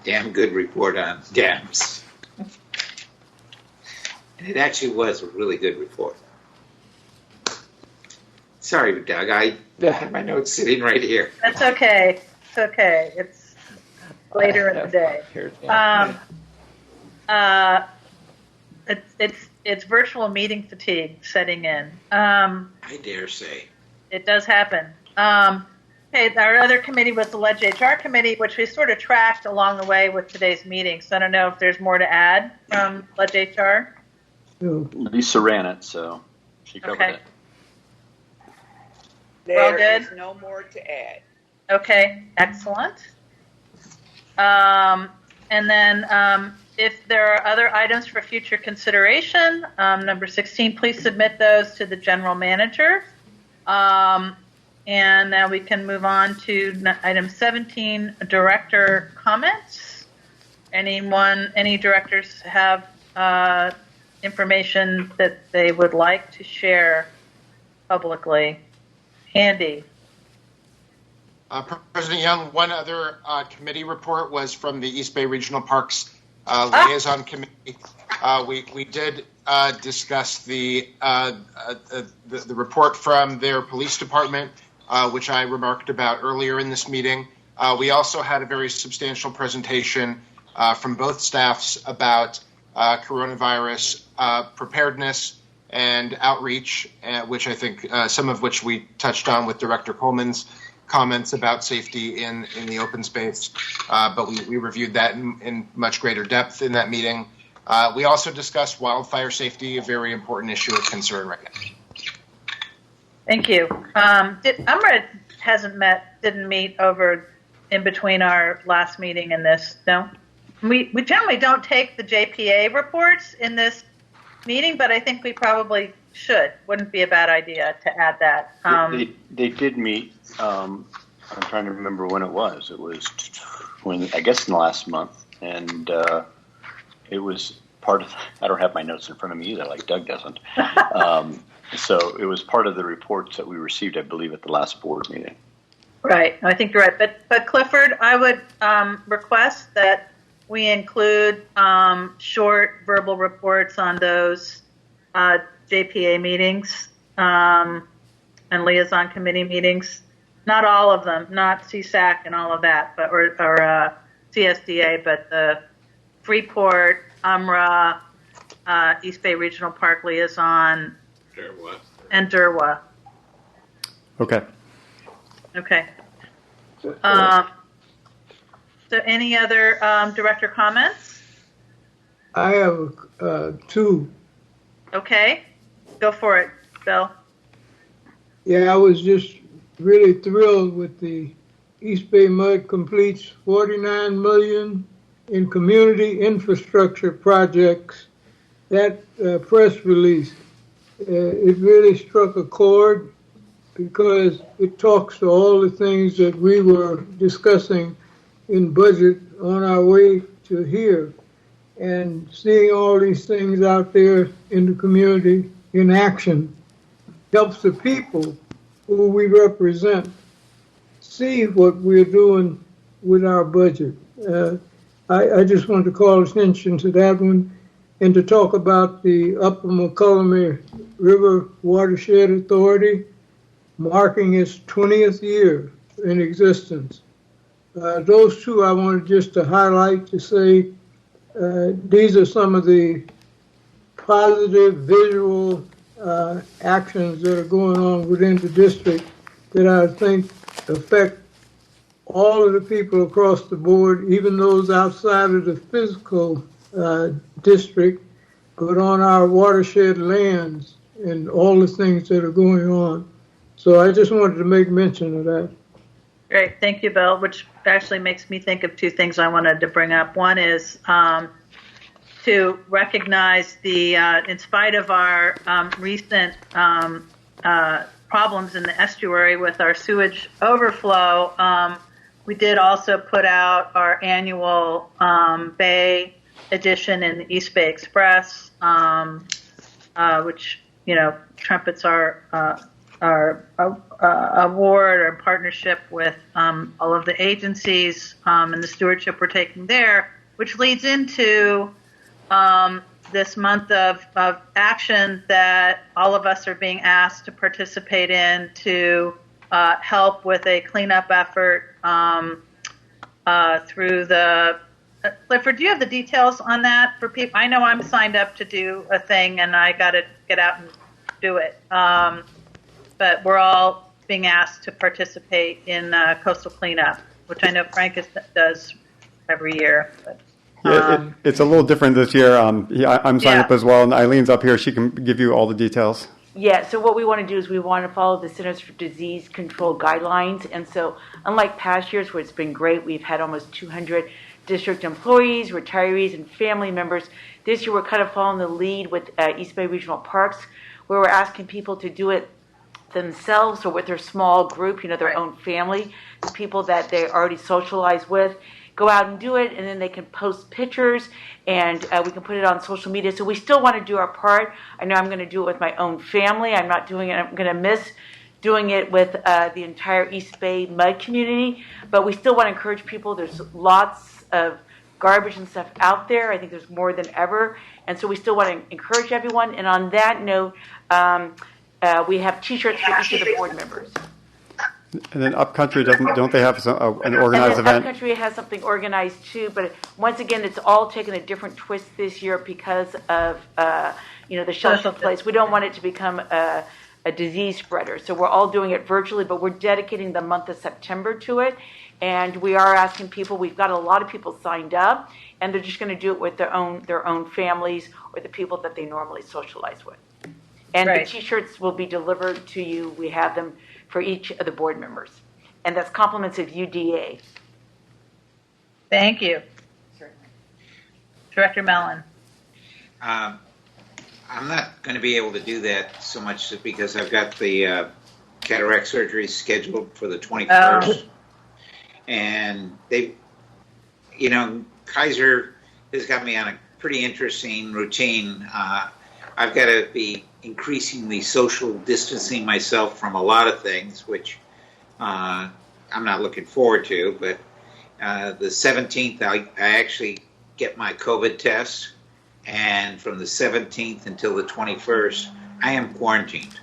damn good report on dams. And it actually was a really good report. Sorry, Doug, I have my notes sitting right here. That's okay. It's okay. It's later in the day. It's virtual meeting fatigue setting in. I dare say. It does happen. Okay, our other committee was the Ledge HR committee, which we sort of tracked along the way with today's meeting. So I don't know if there's more to add from Ledge HR. Lisa ran it, so she covered it. There is no more to add. Okay, excellent. And then if there are other items for future consideration, number 16, please submit those to the general manager. And now we can move on to item 17, director comments. Any directors have information that they would like to share publicly? Andy. President Young, one other committee report was from the East Bay Regional Parks Liaison Committee. We did discuss the report from their police department, which I remarked about earlier in this meeting. We also had a very substantial presentation from both staffs about coronavirus preparedness and outreach, which I think some of which we touched on with Director Coleman's comments about safety in the open space, but we reviewed that in much greater depth in that meeting. We also discussed wildfire safety, a very important issue of concern right now. Thank you. UMRA didn't meet over in between our last meeting and this, no? We generally don't take the JPA reports in this meeting, but I think we probably should. Wouldn't be a bad idea to add that. They did meet. I'm trying to remember when it was. It was I guess in the last month, and it was part of. I don't have my notes in front of me either, like Doug doesn't. So it was part of the reports that we received, I believe, at the last board meeting. Right. I think you're right. But Clifford, I would request that we include short verbal reports on those JPA meetings and liaison committee meetings. Not all of them, not CSAC and all of that, but or CSDA, but the Freeport, UMRA, East Bay Regional Park Liaison, and DERWA. Okay. Okay. So any other director comments? I have two. Okay. Go for it, Bill. Yeah, I was just really thrilled with the East Bay MUD completes $49 million in community infrastructure projects. That press release, it really struck a chord because it talks to all the things that we were discussing in budget on our way to here. And seeing all these things out there in the community in action helps the people who we represent see what we're doing with our budget. I just want to call attention to that one and to talk about the Upper McCullum River Watershed Authority marking its 20th year in existence. Those two I wanted just to highlight to say these are some of the positive visual actions that are going on within the district that I think affect all of the people across the board, even those outside of the physical district, but on our watershed lands and all the things that are going on. So I just wanted to make mention of that. Great, thank you, Bill, which actually makes me think of two things I wanted to bring up. One is to recognize the, in spite of our recent problems in the estuary with our sewage overflow, we did also put out our annual Bay edition in the East Bay Express, which, you know, trumpets our award or partnership with all of the agencies and the stewardship we're taking there, which leads into this month of action that all of us are being asked to participate in to help with a cleanup effort through the Clifford, do you have the details on that for people? I know I'm signed up to do a thing and I got to get out and do it. But we're all being asked to participate in coastal cleanup, which I know Frank does every year. But, yeah, it's a little different this year. I'm signed up as well, and Eileen's up here. She can give you all the details. Yeah, so what we want to do is we want to follow the Centers for Disease Control guidelines. And so unlike past years where it's been great, we've had almost 200 district employees, retirees, and family members. This year we're kind of following the lead with East Bay Regional Parks, where we're asking people to do it themselves or with their small group, you know, their own family, the people that they already socialize with. Go out and do it, and then they can post pictures, and we can put it on social media. So we still want to do our part. I know I'm going to do it with my own family. I'm not doing it. I'm going to miss doing it with the entire East Bay MUD community, but we still want to encourage people. There's lots of garbage and stuff out there. I think there's more than ever, and so we still want to encourage everyone. And on that note, we have T-shirts for each of the board members. And then Upcountry don't they have an organized event? Upcountry has something organized too, but once again, it's all taken a different twist this year because of the shelter in place. We don't want it to become a disease spreader, so we're all doing it virtually, but we're dedicating the month of September to it, and we are asking people. We've got a lot of people signed up, and they're just going to do it with their own families or the people that they normally socialize with. And the T-shirts will be delivered to you. We have them for each of the board members. And that's compliments of UDA. Thank you. Certainly. Director Mellon. I'm not going to be able to do that so much because I've got the cataract surgery scheduled for the 21st. And they, Kaiser has got me on a pretty interesting routine. I've got to be increasingly social distancing myself from a lot of things, which I'm not looking forward to. But the 17th, I actually get my COVID test. And from the 17th until the 21st, I am quarantined.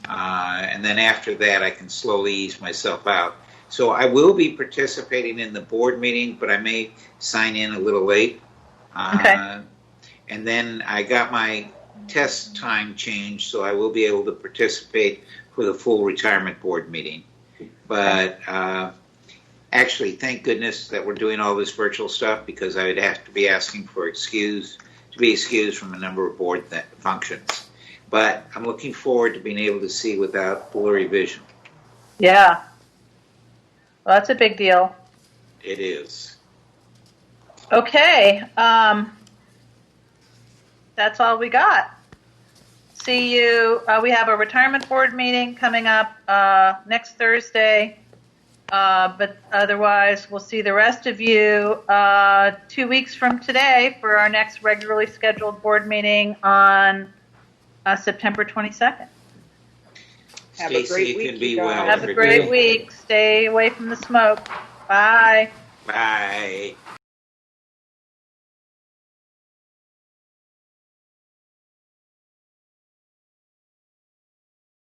And then after that, I can slowly ease myself out. So I will be participating in the board meeting, but I may sign in a little late. Okay. And then I got my test time changed, so I will be able to participate for the full retirement board meeting. But actually, thank goodness that we're doing all this virtual stuff, because I would have to be asking for to be excused from a number of board functions. But I'm looking forward to being able to see without blurry vision. Yeah. Well, that's a big deal. It is. Okay. That's all we got. See you. We have a retirement board meeting coming up next Thursday. But otherwise, we'll see the rest of you 2 weeks from today for our next regularly scheduled board meeting on September 22nd. Have a great week, and be you guys. well. Have a great week. Stay away from the smoke. Bye. Bye.